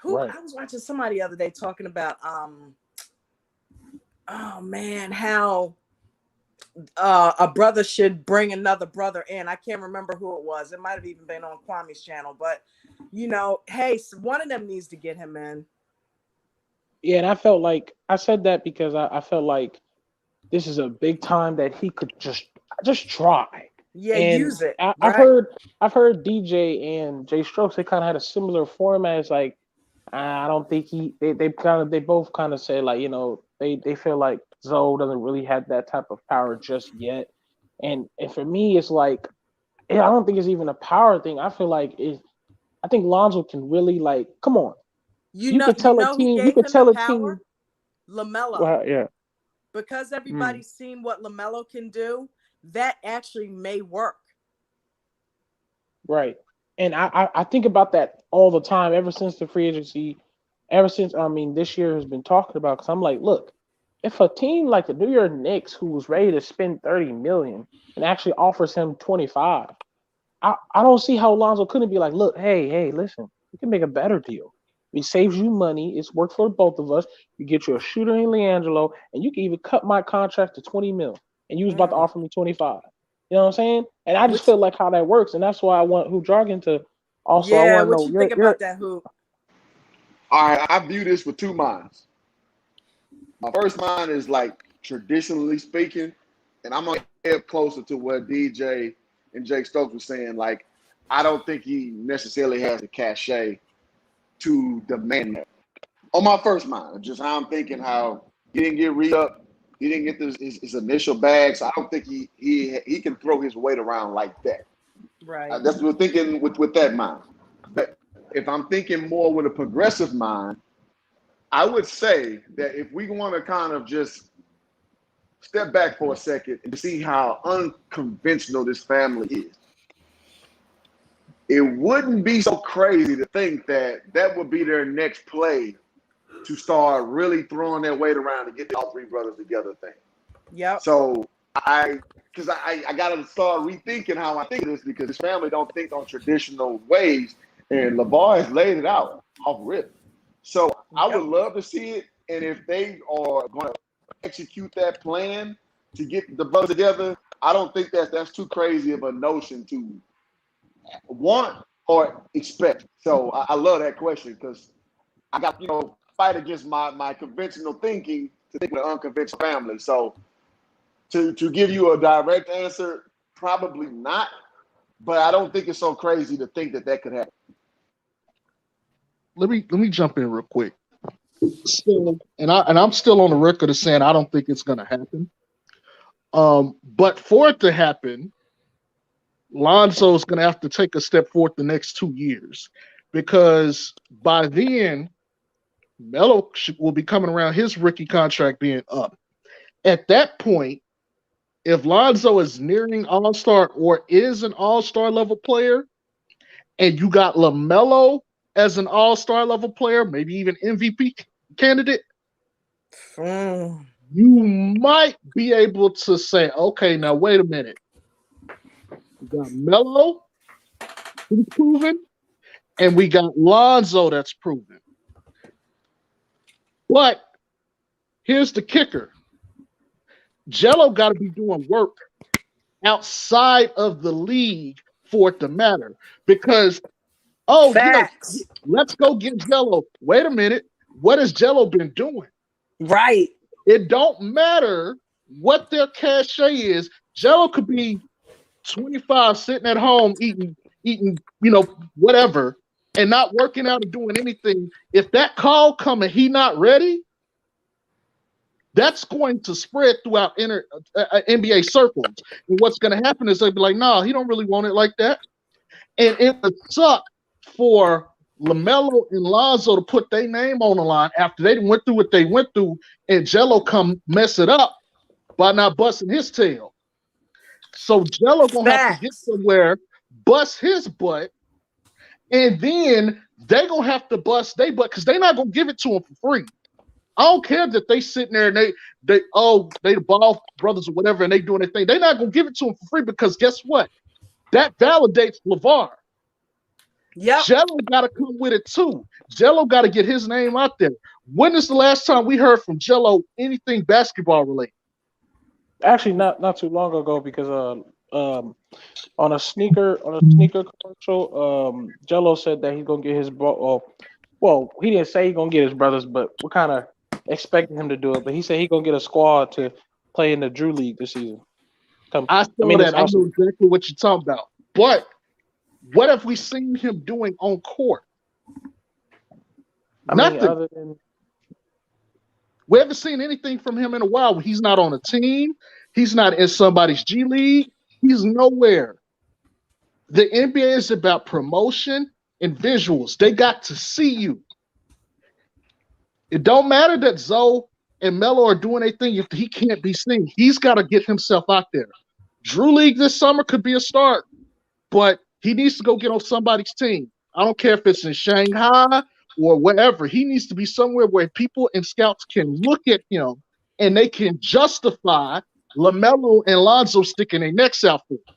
Right. I was watching somebody the other day talking about oh man, how a brother should bring another brother in. I can't remember who it was. It might have even been on Kwame's channel, but hey, one of them needs to get him in. Yeah, and I felt like I said that because I felt like this is a big time that he could just try. Yeah, And use it. I've heard DJ and Jay Strokes, they kind of had a similar format. It's like I don't think they both kind of say like they feel like Zoe doesn't really have that type of power just yet. And for me, it's like I don't think it's even a power thing. I feel like I think Lonzo can really like come on. You could tell a team. You could tell a team. LaMelo. Yeah. Because everybody's seen what LaMelo can do, that actually may work. Right. And I think about that all the time ever since the free agency, this year has been talking about because I'm like, look, if a team like the New York Knicks who's ready to spend 30 million and actually offers him 25, I don't see how Lonzo couldn't be like, look, hey, listen, we can make a better deal. It saves you money. It's worked for both of us. You get you a shooter in Leangelo, and you can even cut my contract to 20 mil. And you was about to offer me 25. You know what I'm saying? And I just feel like how that works, and that's why I want Hoop Jargon to also. Yeah, I want to what know you think about that, Hoop? All right, I view this with two minds. My first mind is like traditionally speaking, and I'm gonna get closer to what DJ and Jake Stokes was saying. Like, I don't think he necessarily has the cachet to demand that. On my first mind, just how I'm thinking, how he didn't get re-up, he didn't get his initial bags. So I don't think he can throw his weight around like that. Right. That's what we're thinking with that mind. But if I'm thinking more with a progressive mind, I would say that if we want to kind of just step back for a second and see how unconventional this family is, it wouldn't be so crazy to think that would be their next play to start really throwing their weight around and get all three brothers together thing. Yep. So I got to start rethinking how I think of this because this family don't think on traditional ways, and LeVar has laid it out off rip. So I would love to see it, and if they are going to execute that plan to get the brothers together, I don't think that's too crazy of a notion to want or expect. So I love that question because I got fight against my conventional thinking to think with an unconventional family. So to give you a direct answer, probably not. But I don't think it's so crazy to think that could happen. Let me jump in real quick. So, and I'm still on the record of saying I don't think it's going to happen. But for it to happen, Lonzo's going to have to take a step forward the next 2 years because by then, Melo will be coming around his rookie contract being up. At that point, if Lonzo is nearing All-Star or is an All-Star level player, and you got LaMelo as an All-Star level player, maybe even MVP candidate, you might be able to say, okay, now wait a minute. We got Melo, who's proven, and we got Lonzo that's proven. But here's the kicker. Jello got to be doing work outside of the league for it to matter. Because, oh, Facts. let's go get Jello. Wait a minute. What has Jello been doing? Right. It don't matter what their cachet is. Jello could be 25 sitting at home eating, whatever, and not working out or doing anything. If that call come and he not ready, that's going to spread throughout NBA circles. And what's going to happen is they'll be like, nah, he don't really want it like that. And it would suck for LaMelo and Lonzo to put their name on the line after they went through what they went through, and Jello come mess it up by not busting his tail. So Jello gonna have to get somewhere, bust his butt, and then they gonna have to bust their butt because they're not gonna give it to him for free. I don't care that they sitting there and they the ball brothers or whatever, and they doing their thing. They're not gonna give it to him for free because guess what? That validates LeVar. Yep. Jello got to come with it too. Jello got to get his name out there. When is the last time we heard from Jello anything basketball related? Actually, not too long ago, because on a sneaker commercial, Jello said that he's gonna get his well, he didn't say he's gonna get his brothers, but we're kind of expecting him to do it. But he said he's gonna get a squad to play in the Drew League this season. I know exactly what you're talking about. But what have we seen him doing on court? Nothing. We haven't seen anything from him in a while. He's not on a team. He's not in somebody's G League. He's nowhere. The NBA is about promotion and visuals. They got to see you. It don't matter that Zoe and Melo are doing a thing if he can't be seen. He's got to get himself out there. Drew League this summer could be a start, but he needs to go get on somebody's team. I don't care if it's in Shanghai or wherever. He needs to be somewhere where people and scouts can look at him and they can justify LaMelo and Lonzo sticking their necks out for him.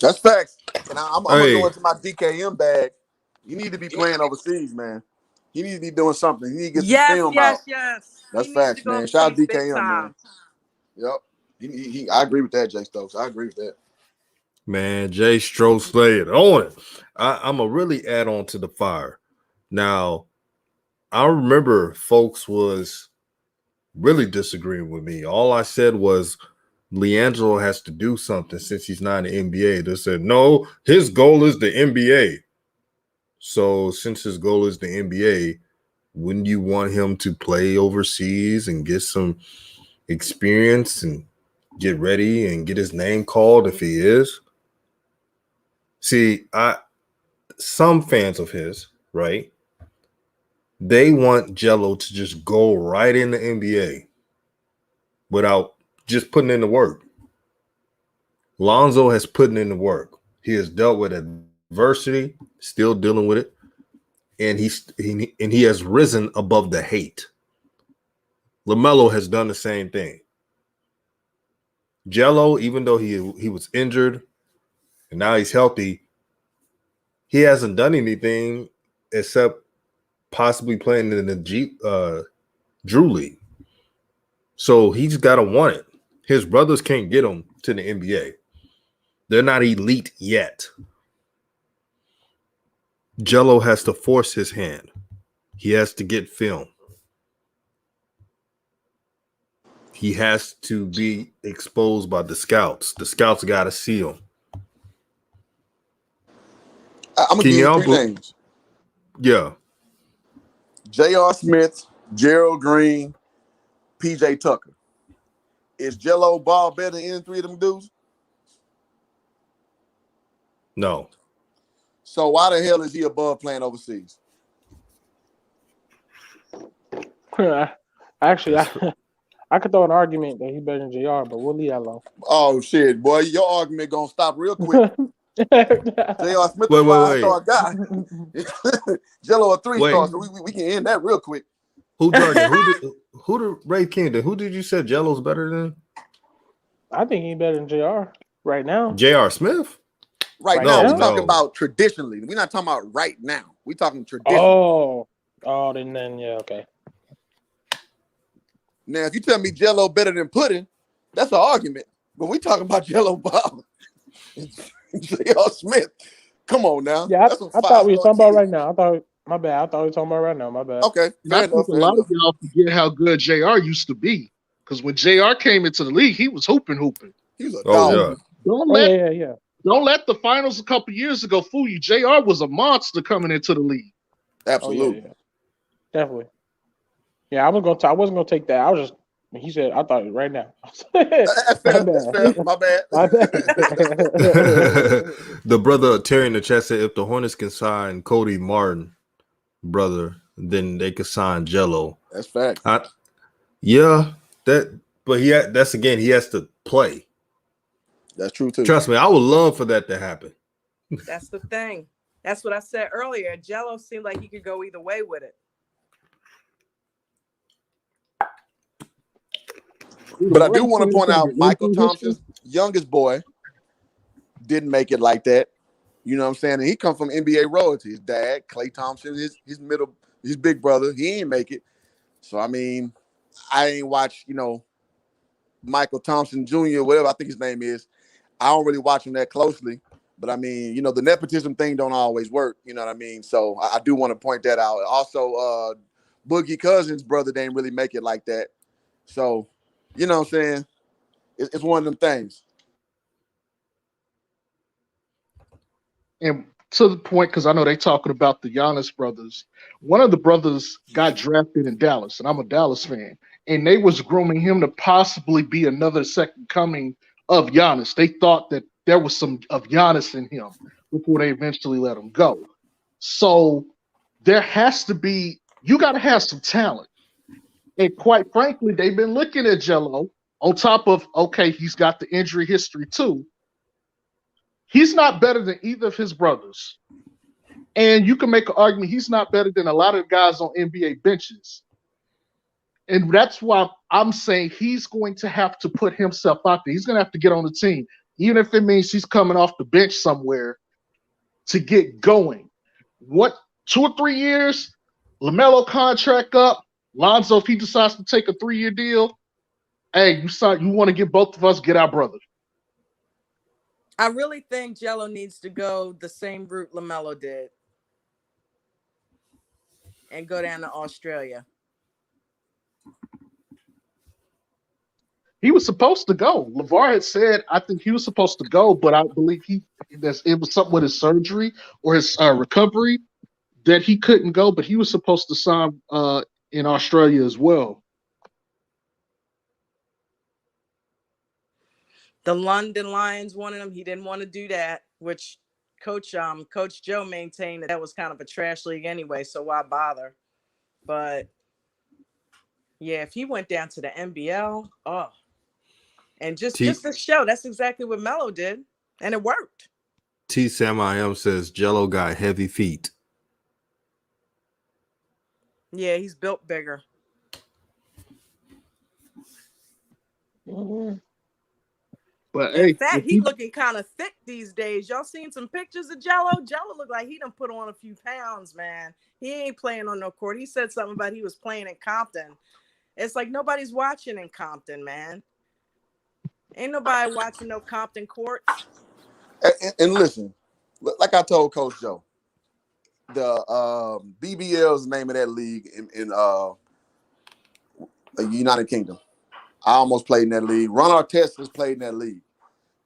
That's facts. And I'm going to go into my DKM bag. You need to be playing overseas, man. You need to be doing something. You need to get some film out. Yes. That's facts, man. Shout out DKM, man. Yep. I agree with that, Jay Stokes. I agree with that. Man, Jay Stokes laid on it. I'm going to really add on to the fire. Now, I remember folks was really disagreeing with me. All I said was LiAngelo has to do something since he's not in the NBA. They said, no, his goal is the NBA. So since his goal is the NBA, wouldn't you want him to play overseas and get some experience and get ready and get his name called if he is? See, some fans of his, right? They want Jello to just go right in the NBA without just putting in the work. Lonzo has put in the work. He has dealt with adversity, still dealing with it, and he has risen above the hate. LaMelo has done the same thing. Jello, even though he was injured and now he's healthy, he hasn't done anything except possibly playing in the Drew League. So he's got to want it. His brothers can't get him to the NBA. They're not elite yet. Jello has to force his hand. He has to get film. He has to be exposed by the scouts. The scouts got to see him. I'm going to give you three names. Yeah. J.R. Smith, Gerald Green, P.J. Tucker. Is Jello ball better than any three of them dudes? No. So why the hell is he above playing overseas? Actually, I could throw an argument that he's better than JR, but we'll leave that alone. Oh, shit, boy. Your argument going to stop real quick. J.R. Smith is a five-star guy. Jello a three-star, so we can end that real quick. Who did Ray Kingdom? Who did you say Jello's better than? I think he's better than JR right now. J.R. Smith? Right now, we're talking about traditionally. We're not talking about right now. We're talking traditionally. Then yeah, okay. Now, if you tell me Jello better than Pudding, that's an argument. But we talking about Jello Bob and J.R. Smith. Come on now. Yeah, That's a I thought we were five-star talking about kid. right now. My bad. I thought we were talking about right now. My bad. Okay, And I fair think enough. a Fair lot enough. of y'all forget how good JR used to be. Because when JR came into the league, he was hooping. He was a Oh dog. yeah. Don't Oh let yeah. don't let the finals a couple years ago fool you. JR was a monster coming into the league. Oh Absolutely. yeah. Definitely. Yeah, I wasn't gonna take that. I was just when he said I thought it right now. That's My fair. That's fair. bad. My bad. My bad. The brother Terry in the chat said if the Hornets can sign Cody Martin, brother, then they could sign Jello. That's fact. Yeah, but that's again, he has to play. That's true too. Trust me, I would love for that to happen. That's the thing. That's what I said earlier. Jello seemed like he could go either way with it. But I do want to point out Michael Thompson's youngest boy didn't make it like that. You know what I'm saying? And he come from NBA royalty. His dad, Klay Thompson, his big brother, he ain't make it. So I mean, I ain't watch, Michael Thompson Jr., whatever I think his name is. I don't really watch him that closely. But I mean, the nepotism thing don't always work. You know what I mean? So I do want to point that out. Also, Boogie Cousins' brother didn't really make it like that. So, you know what I'm saying? It's one of them things. And to the point, because I know they talking about the Giannis brothers. One of the brothers got drafted in Dallas, and I'm a Dallas fan. And they was grooming him to possibly be another second coming of Giannis. They thought that there was some of Giannis in him before they eventually let him go. So there has to be, you got to have some talent. And quite frankly, they've been looking at Jello on top of, okay, he's got the injury history too. He's not better than either of his brothers. And you can make an argument he's not better than a lot of guys on NBA benches. And that's why I'm saying he's going to have to put himself out there. He's going to have to get on the team, even if it means he's coming off the bench somewhere to get going. What, 2 or 3 years? LaMelo contract up. Lonzo, if he decides to take a 3-year deal, hey, you want to get both of us, get our brother. I really think Jello needs to go the same route LaMelo did and go down to Australia. He was supposed to go. LeVar had said, I think he was supposed to go, but I believe it was something with his surgery or his recovery that he couldn't go, but he was supposed to sign in Australia as well. The London Lions wanted him. He didn't want to do that, which Coach Joe maintained that was kind of a trash league anyway, so why bother? But yeah, if he went down to the NBL, and just to show, that's exactly what Melo did, and it worked. T Sam I M says Jello got heavy feet. Yeah, he's built bigger. Mm-hmm. But in hey, fact, he's looking kind of thick these days. Y'all seen some pictures of Jello? Jello looked like he done put on a few pounds, man. He ain't playing on no court. He said something about he was playing in Compton. It's like nobody's watching in Compton, man. Ain't nobody watching no Compton courts. And listen, like I told Coach Joe, the BBL is the name of that league in the United Kingdom. I almost played in that league. Ron Artest has played in that league.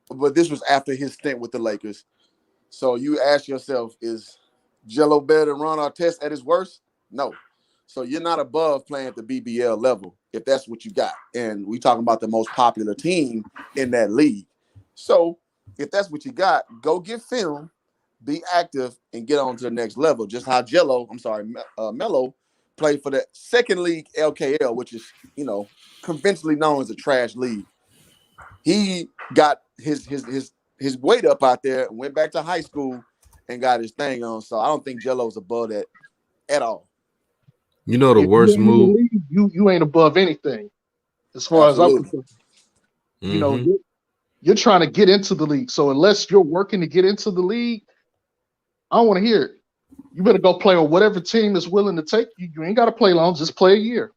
But this was after his stint with the Lakers. So you ask yourself, is Jello better than Ron Artest at his worst? No. So you're not above playing at the BBL level if that's what you got. And we talking about the most popular team in that league. So if that's what you got, go get film, be active, and get on to the next level. Just how Melo played for the second league LKL, which is, conventionally known as a trash league. He got his weight up out there and went back to high school and got his thing on. So I don't think Jello's above that at all. You know the worst move? You ain't above anything. As far Absolutely. as I'm concerned. You're trying to get into the league. So unless you're working to get into the league, I don't want to hear it. You better go play on whatever team is willing to take you. You ain't got to play long. Just play a year.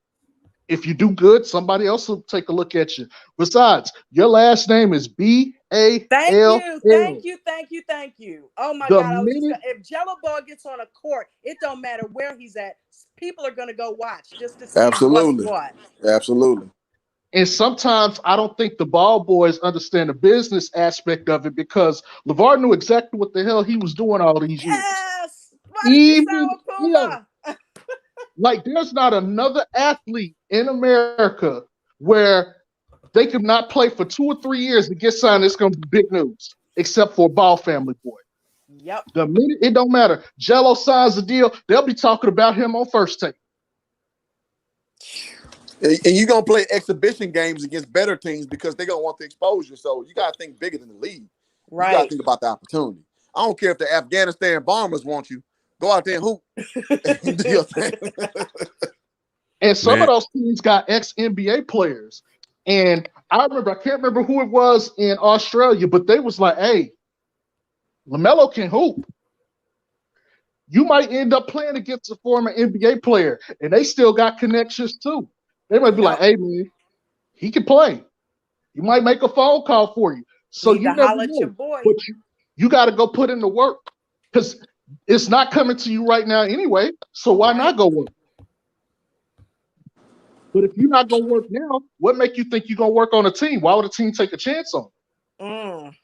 If you do good, somebody else will take a look at you. Besides, your last name is B-A-L-L. Thank you. Oh my The God, minute, if Jello Ball gets on a court, it don't matter where he's at. People are gonna go watch just to see Absolutely. what. Absolutely. and sometimes I don't think the ball boys understand the business aspect of it because LeVar knew exactly what the hell he was doing all these years. Yes. Why did you Even, sour Puma? like there's not another athlete in America where they could not play for 2 or 3 years to get signed. It's going to be big news, except for a Ball family boy. Yep. The minute it don't matter, Jello signs the deal, they'll be talking about him on First Take. And you're going to play exhibition games against better teams because they're going to want the exposure. So you got to think bigger than the league. Right. You got to think about the opportunity. I don't care if the Afghanistan Bombers want you. Go out there and hoop. And do your thing. And some of those teams got ex-NBA players. And I can't remember who it was in Australia, but they was like, hey, LaMelo can hoop. You might end up playing against a former NBA player, and they still got connections too. They might be like, hey, man, he can play. He might make a phone call for you. So you never know. Your boy. But you got to go put in the work because it's not coming to you right now anyway. So why not go work? But if you're not going to work now, what make you think you're going to work on a team? Why would a team take a chance on it?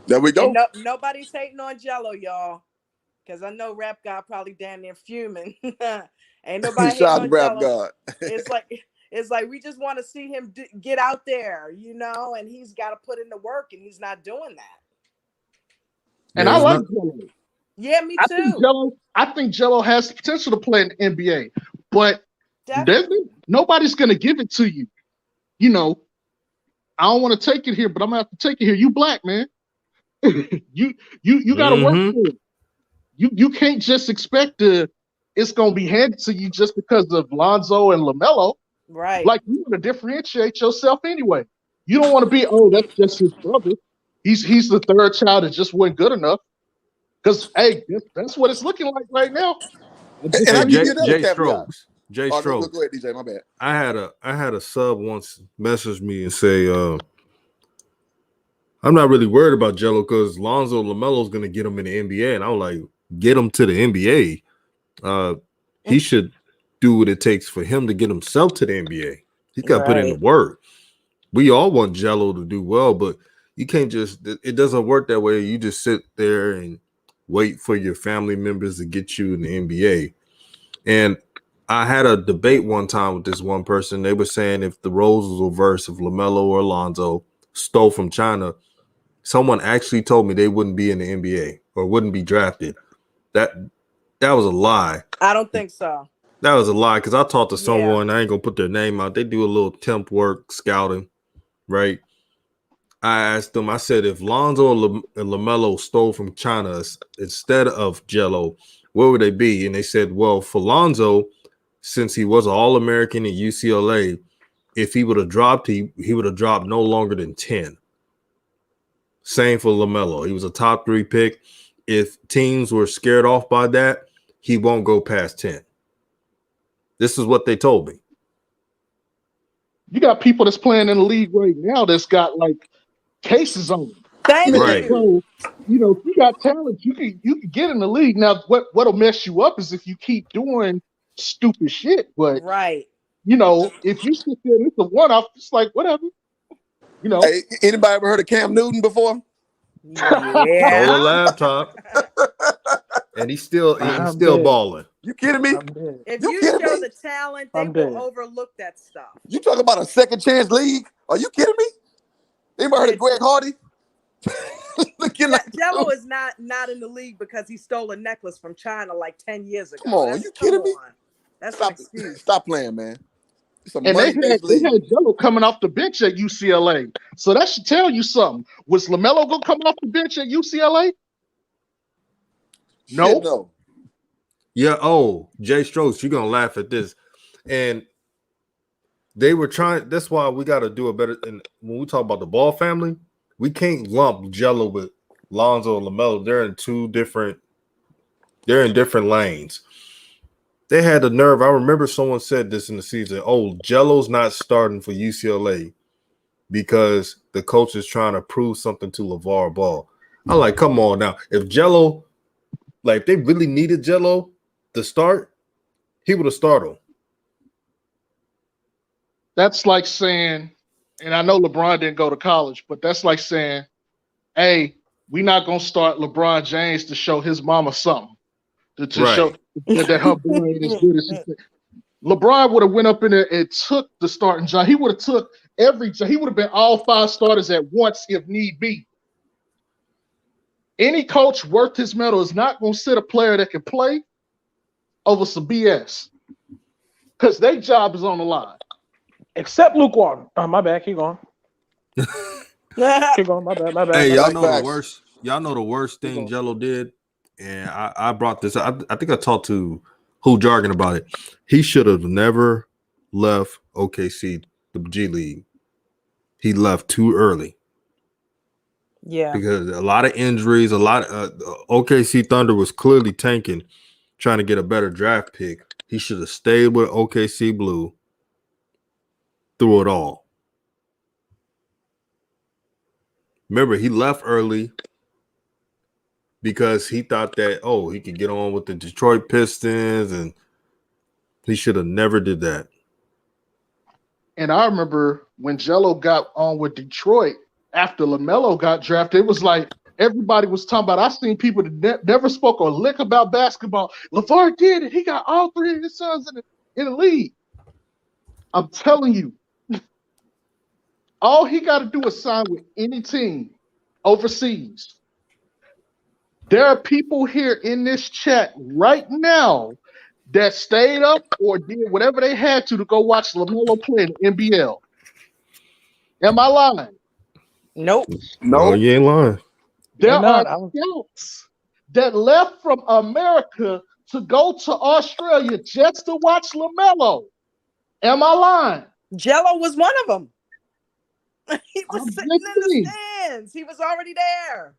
There we go. Nobody's hating on Jello, y'all. Because I know Rap God probably down there fuming. Ain't nobody hating on Rap Jello. God. It's like we just want to see him get out there, and he's got to put in the work, and he's not doing that. And I like Jello. Yeah, me too. I think Jello has the potential to play in the NBA, but nobody's going to give it to you. I don't want to take it here, but I'm going to have to take it here. You black, man. you got to work for it. You can't just expect it's going to be handed to you just because of Lonzo and LaMelo. Right. Like, you want to differentiate yourself anyway. You don't want to be, that's just his brother. He's the third child that just wasn't good enough. Because, hey, that's what it's looking like right now. Jay Strokes. Go ahead, DJ. My bad. I had a sub once message me and say, I'm not really worried about Jello because Lonzo LaMelo's going to get him in the NBA. And I was like, get him to the NBA. He should do what it takes for him to get himself to the NBA. He's got to put in the work. We all want Jello to do well, but you can't it doesn't work that way. You just sit there and wait for your family members to get you in the NBA. And I had a debate one time with this one person. They were saying if the roles was reversed, if LaMelo or Lonzo stole from China, someone actually told me they wouldn't be in the NBA or wouldn't be drafted. That was a lie. I don't think so. That was a lie because I talked to someone. I ain't gonna put their name out. They do a little temp work scouting, right? I asked them. I said, if Lonzo and LaMelo stole from China instead of Jello, where would they be? And they said, well, for Lonzo, since he was an All-American at UCLA, if he would have dropped, he would have dropped no longer than 10. Same for LaMelo. He was a top 3 pick. If teams were scared off by that, he won't go past 10. This is what they told me. You got people that's playing in the league right now that's got like cases on them. Thank you. So, if you got talent, you can get in the league. Now, what'll mess you up is if you keep doing stupid shit. But if you sit there, it's a one-off. It's like whatever. Hey, anybody ever heard of Cam Newton before? Yeah. Stole a laptop, and he's still balling. You kidding me? If you show the talent, they will overlook that stuff. You talking about a second chance league? Are you kidding me? Anybody heard of Greg Hardy? Jello is not in the league because he stole a necklace from China like 10 years ago. Come on, are you kidding me? That's an excuse. Stop playing, man. And they had Jello coming off the bench at UCLA. So that should tell you something. Was LaMelo going to come off the bench at UCLA? No. Yeah. Oh, Jay Strokes, you're going to laugh at this. And they were trying. That's why we got to do a better. And when we talk about the Ball family, we can't lump Jello with Lonzo and LaMelo. They're in different lanes. They had the nerve. I remember someone said this in the season. Oh, Jello's not starting for UCLA because the coach is trying to prove something to LeVar Ball. I'm like, come on now. If Jello, like, if they really needed Jello to start, he would have started him. That's like saying, and I know LeBron didn't go to college, but that's like saying, hey, we're not going to start LeBron James to show his mama something, to Right. show that her boy ain't as good as he. LeBron would have went up in there and took the starting job. He would have took every job. He would have been all 5 starters at once if need be. Any coach worth his medal is not going to sit a player that can play over some BS because their job is on the line. Except Luke Walton. Oh, my bad. Keep going. Keep going. My bad. Hey, y'all That's know the facts. worst. Y'all know the worst thing Jello did, and I brought this. I think I talked to Who Jargon about it. He should have never left OKC, the G League. He left too early. Yeah. Because a lot of injuries, a lot of OKC Thunder was clearly tanking, trying to get a better draft pick. He should have stayed with OKC Blue through it all. Remember, he left early because he thought that, he could get on with the Detroit Pistons, and he should have never did that. And I remember when Jello got on with Detroit after LaMelo got drafted, it was like everybody was talking about. I seen people that never spoke a lick about basketball. LeVar did it. He got all 3 of his sons in the league. I'm telling you, all he got to do is sign with any team overseas. There are people here in this chat right now that stayed up or did whatever they had to go watch LaMelo play in NBL. Am I lying? Nope. No, you ain't lying. There You're are not. scouts that left from America to go to Australia just to watch LaMelo. Am I lying? Jello was one of them. He was I'm sitting in the listening. stands. He was already there.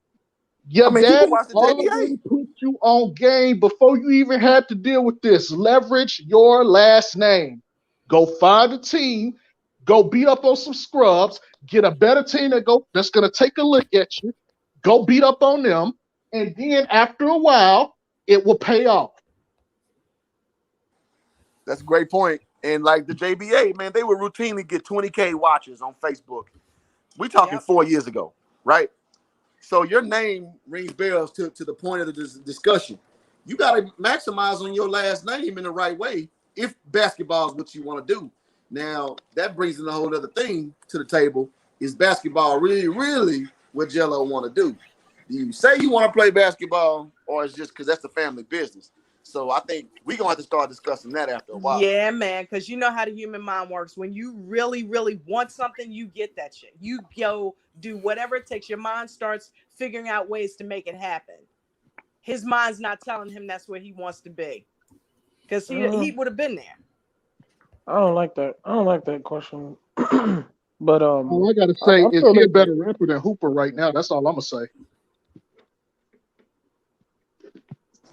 Your I mean, people dad watch the already JBA. put you on game before you even had to deal with this. Leverage your last name. Go find a team. Go beat up on some scrubs. Get a better team that's going to take a look at you. Go beat up on them. And then after a while, it will pay off. That's a great point. And like the JBA, man, they would routinely get 20K watches on Facebook. We talking 4 years ago, right? So your name rings bells to the point of this discussion. You got to maximize on your last name in the right way if basketball is what you want to do. Now, that brings in a whole other thing to the table. Is basketball really, really what Jello want to do? Do you say you want to play basketball, or is just because that's the family business? So I think we're going to have to start discussing that after a while. Yeah, man, because you know how the human mind works. When you really, really want something, you get that shit. You go do whatever it takes. Your mind starts figuring out ways to make it happen. His mind's not telling him that's where he wants to be, because he would have been there. I don't like that. I don't like that question. But all I gotta say is he's a better rapper than Hooper right now. That's all I'm gonna say.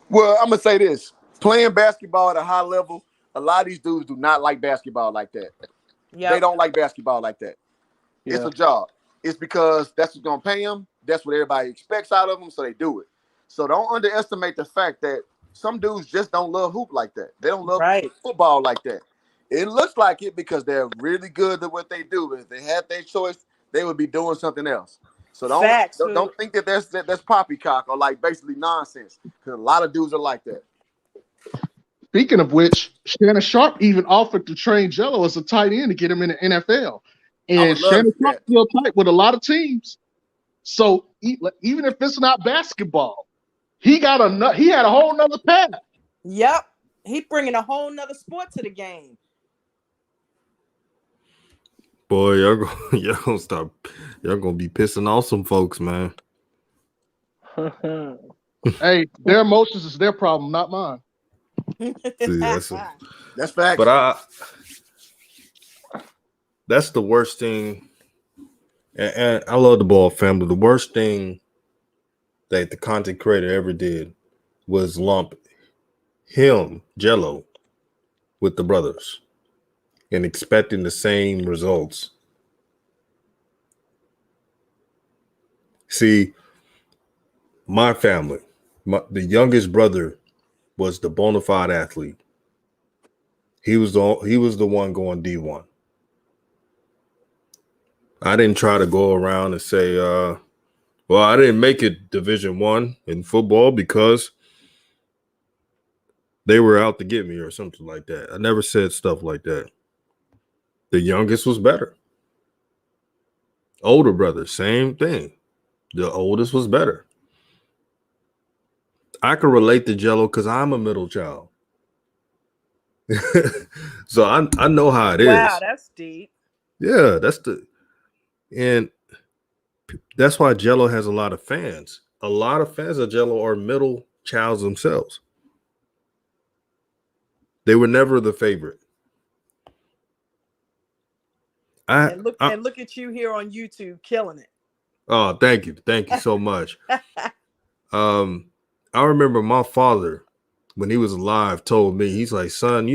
Well, I'm gonna say this: playing basketball at a high level, a lot of these dudes do not like basketball like that. Yeah, they don't like basketball like that. Yeah. It's a job. It's because that's what's gonna pay them. That's what everybody expects out of them, so they do it. So don't underestimate the fact that some dudes just don't love hoop like that. They don't love football like that. It looks like it because they're really good at what they do. But if they had their choice, they would be doing something else. So don't think that that's poppycock or like basically nonsense. Because a lot of dudes are like that. Speaking of which, Shannon Sharp even offered to train Jello as a tight end to get him in the NFL. And Shannon Sharp still tight with a lot of teams. So even if it's not basketball, he had a whole nother path. Yep. He bringing a whole nother sport to the game. Boy, y'all gonna be pissing off some folks, man. Hey, their emotions is their problem, not mine. See, that's facts. But that's the worst thing. And I love the Ball family. The worst thing that the content creator ever did was lump him, Jello, with the brothers and expecting the same results. See, my family, the youngest brother was the bona fide athlete. He was the one going D1. I didn't try to go around and say, well, I didn't make it Division I in football because they were out to get me or something like that. I never said stuff like that. The youngest was better. Older brother, same thing. The oldest was better. I can relate to Jello because I'm a middle child. So I know how it is. Wow, that's deep. Yeah, and that's why Jello has a lot of fans. A lot of fans of Jello are middle childs themselves. They were never the favorite. And look at you here on YouTube killing it. Oh, thank you so much. I remember my father, when he was alive, told me, he's like, son,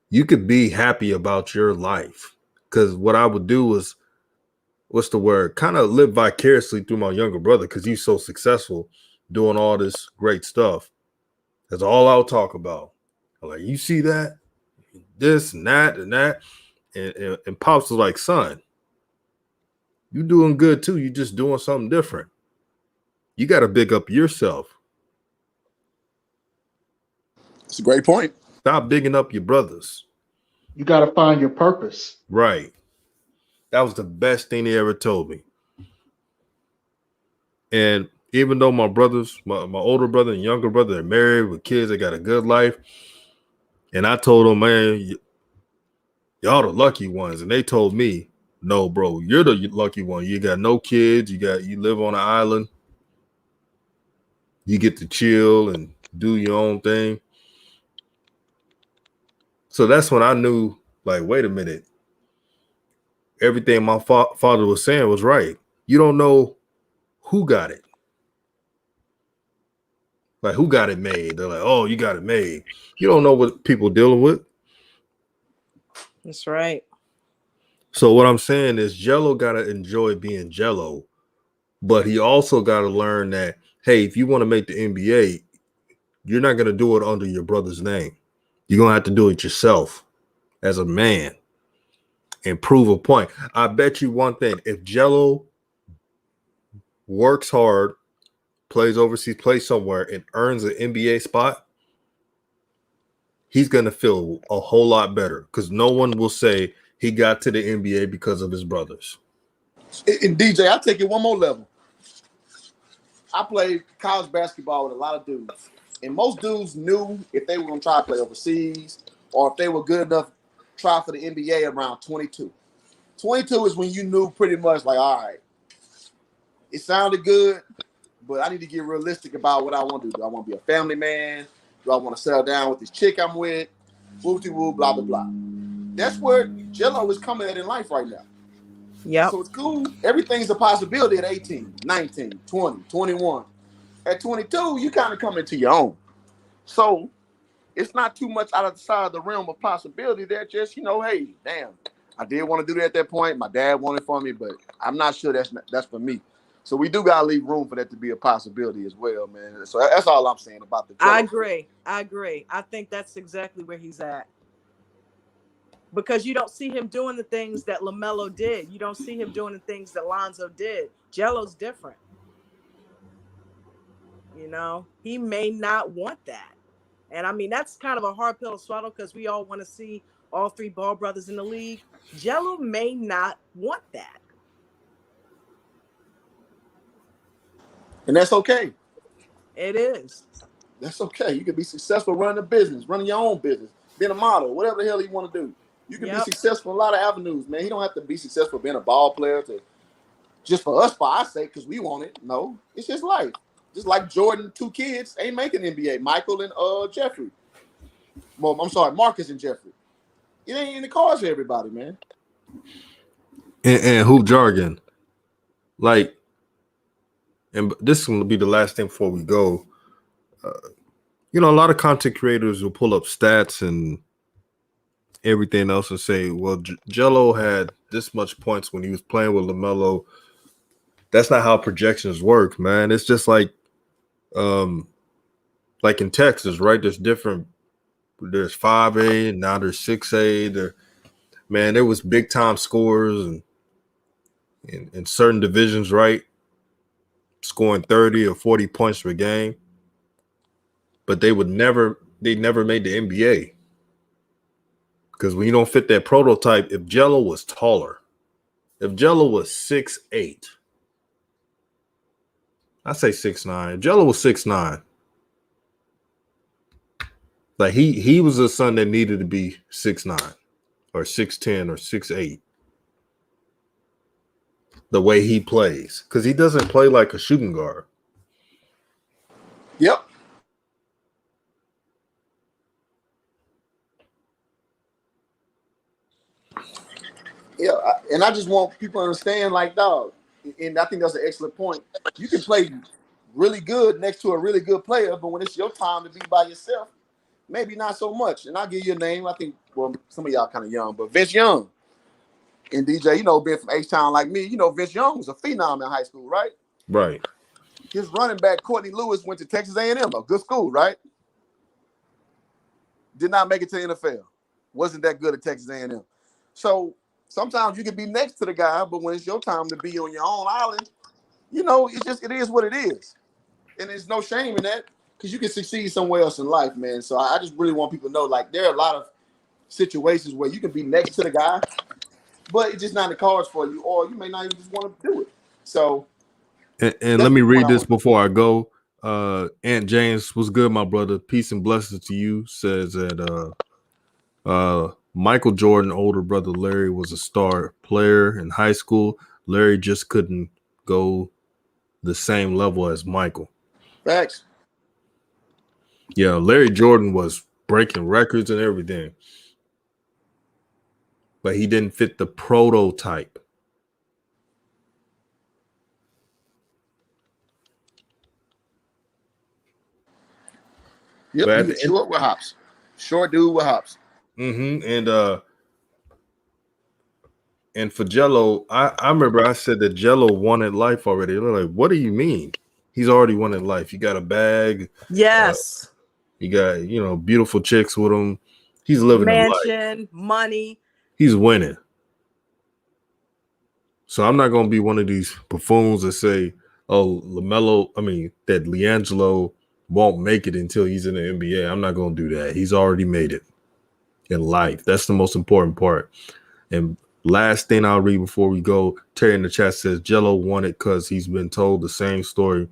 you could be happy about your life. Because what I would do was, what's the word? Kind of live vicariously through my younger brother because he's so successful doing all this great stuff. That's all I'll talk about. I'm like, you see that? This and that and that. And Pops was like, son, you doing good too. You just doing something different. You got to big up yourself. It's a great point. Stop bigging up your brothers. You got to find your purpose. Right. That was the best thing they ever told me. And even though my brothers, my older brother and younger brother, they're married with kids, they got a good life. And I told them, man, y'all the lucky ones. And they told me, no, bro, you're the lucky one. You got no kids. You live on an island. You get to chill and do your own thing. So that's when I knew, like, wait a minute. Everything my father was saying was right. You don't know who got it. Like, who got it made? They're like, oh, you got it made. You don't know what people dealing with. That's right. So what I'm saying is Jello got to enjoy being Jello, but he also got to learn that, hey, if you want to make the NBA, you're not going to do it under your brother's name. You're going to have to do it yourself as a man and prove a point. I bet you one thing. If Jello works hard, plays overseas, plays somewhere, and earns an NBA spot, he's going to feel a whole lot better because no one will say he got to the NBA because of his brothers. And DJ, I'll take it one more level. I played college basketball with a lot of dudes. And most dudes knew if they were going to try to play overseas or if they were good enough to try for the NBA around 22. 22 is when you knew pretty much like, all right, it sounded good, but I need to get realistic about what I want to do. Do I want to be a family man? Do I want to settle down with this chick I'm with? Whoop-de-whoop, blah, blah, blah. That's where Jello is coming at in life right now. Yeah. So it's cool. Everything's a possibility at 18, 19, 20, 21. At 22, you kind of come into your own. So it's not too much outside the realm of possibility. They're just, hey, damn, I did want to do that at that point. My dad wanted for me, but I'm not sure that's for me. So we do got to leave room for that to be a possibility as well, man. So that's all I'm saying about the Jello. I agree. I think that's exactly where he's at. Because you don't see him doing the things that LaMelo did. You don't see him doing the things that Lonzo did. Jello's different. He may not want that. And I mean, that's kind of a hard pill to swallow because we all want to see all three ball brothers in the league. Jello may not want that. And that's okay. It is. That's okay. You can be successful running a business, running your own business, being a model, whatever the hell you want to do. You can be successful in a lot of avenues, man. You don't have to be successful being a ball player just for us, for our sake, because we want it. No, it's just life. Just like Jordan, 2 kids ain't making NBA. Michael and Jeffrey. Well, I'm sorry, Marcus and Jeffrey. It ain't in the cards for everybody, man. And hoop jargon, like, and this is going to be the last thing before we go. You know, a lot of content creators will pull up stats and everything else and say, well, Jello had this much points when he was playing with LaMelo. That's not how projections work, man. It's just like in Texas, right? There's 5A and now there's 6A. There was big time scorers and in certain divisions, right? Scoring 30 or 40 points per game. But they never made the NBA. Because when you don't fit that prototype, if Jello was taller, if Jello was 6'8", I say 6'9". If Jello was 6'9", like he was a son that needed to be 6'9", or 6'10", or 6'8". The way he plays, because he doesn't play like a shooting guard. Yep. Yeah, and I just want people to understand, like, dog, and I think that's an excellent point. You can play really good next to a really good player, but when it's your time to be by yourself, maybe not so much. And I'll give you a name. I think, well, some of y'all kind of young, but Vince Young and DJ, being from H-Town like me, Vince Young was a phenom in high school, right? Right. His running back, Courtney Lewis, went to Texas A&M, a good school, right? Did not make it to the NFL. Wasn't that good at Texas A&M. So sometimes you can be next to the guy, but when it's your time to be on your own island, it is what it is. And there's no shame in that because you can succeed somewhere else in life, man. So I just really want people to know, like, there are a lot of situations where you can be next to the guy, but it's just not in the cards for you, or you may not even just want to do it. So, and let me read this before I go. Aunt James, what's good, my brother? Peace and blessings to you. Says that Michael Jordan, older brother Larry, was a star player in high school. Larry just couldn't go the same level as Michael. Facts. Yeah, Larry Jordan was breaking records and everything, but he didn't fit the prototype. Yep, he was short with hops. Short dude with hops. Mm-hmm. And for Jello, I remember I said that Jello wanted life already. They're like, what do you mean? He's already wanted life. You got a bag. Yes. You got, beautiful chicks with him. He's living a life. Mansion, money. He's winning. So I'm not going to be one of these buffoons that say, oh, that LiAngelo won't make it until he's in the NBA. I'm not going to do that. He's already made it in life. That's the most important part. And last thing I'll read before we go, Terry in the chat says Jello won it because he's been told the same story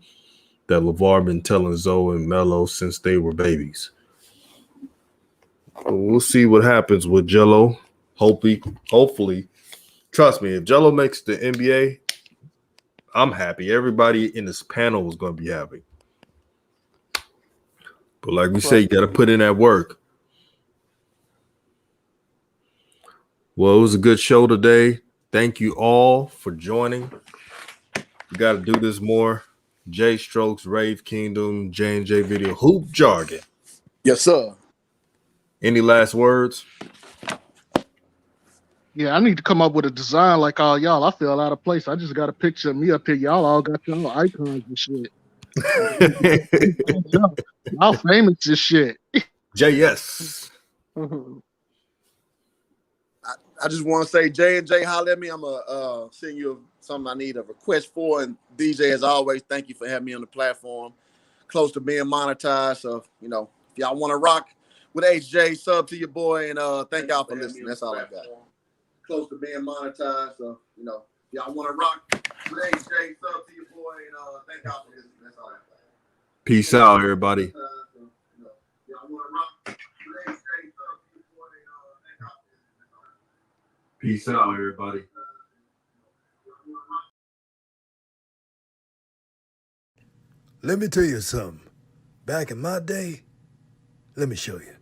that LeVar been telling Zoe and Melo since they were babies. We'll see what happens with Jello. Hopefully, trust me, if Jello makes the NBA, I'm happy. Everybody in this panel is going to be happy. But like we say, you got to put in that work. Well, it was a good show today. Thank you all for joining. We got to do this more. J Strokes, Rave Kingdom, J&J Video, Hoop Jargon. Yes, sir. Any last words? Yeah, I need to come up with a design like all y'all. I feel out of place. I just got a picture of me up here. Y'all all got y'all icons and shit. Y'all famous as shit. JS. I just want to say, J&J, holler at me. I'm going to send you something I need a request for. And DJ, as always, thank you for having me on the platform. Close to being monetized. So, if y'all want to rock with HJ, sub to your boy. And thank y'all for listening. That's all I got. Close to being monetized. So, if y'all want to rock with HJ, sub to your boy. And thank y'all for listening. That's all I got. Peace out, everybody. Peace out, everybody. Let me tell you something. Back in my day, let me show you.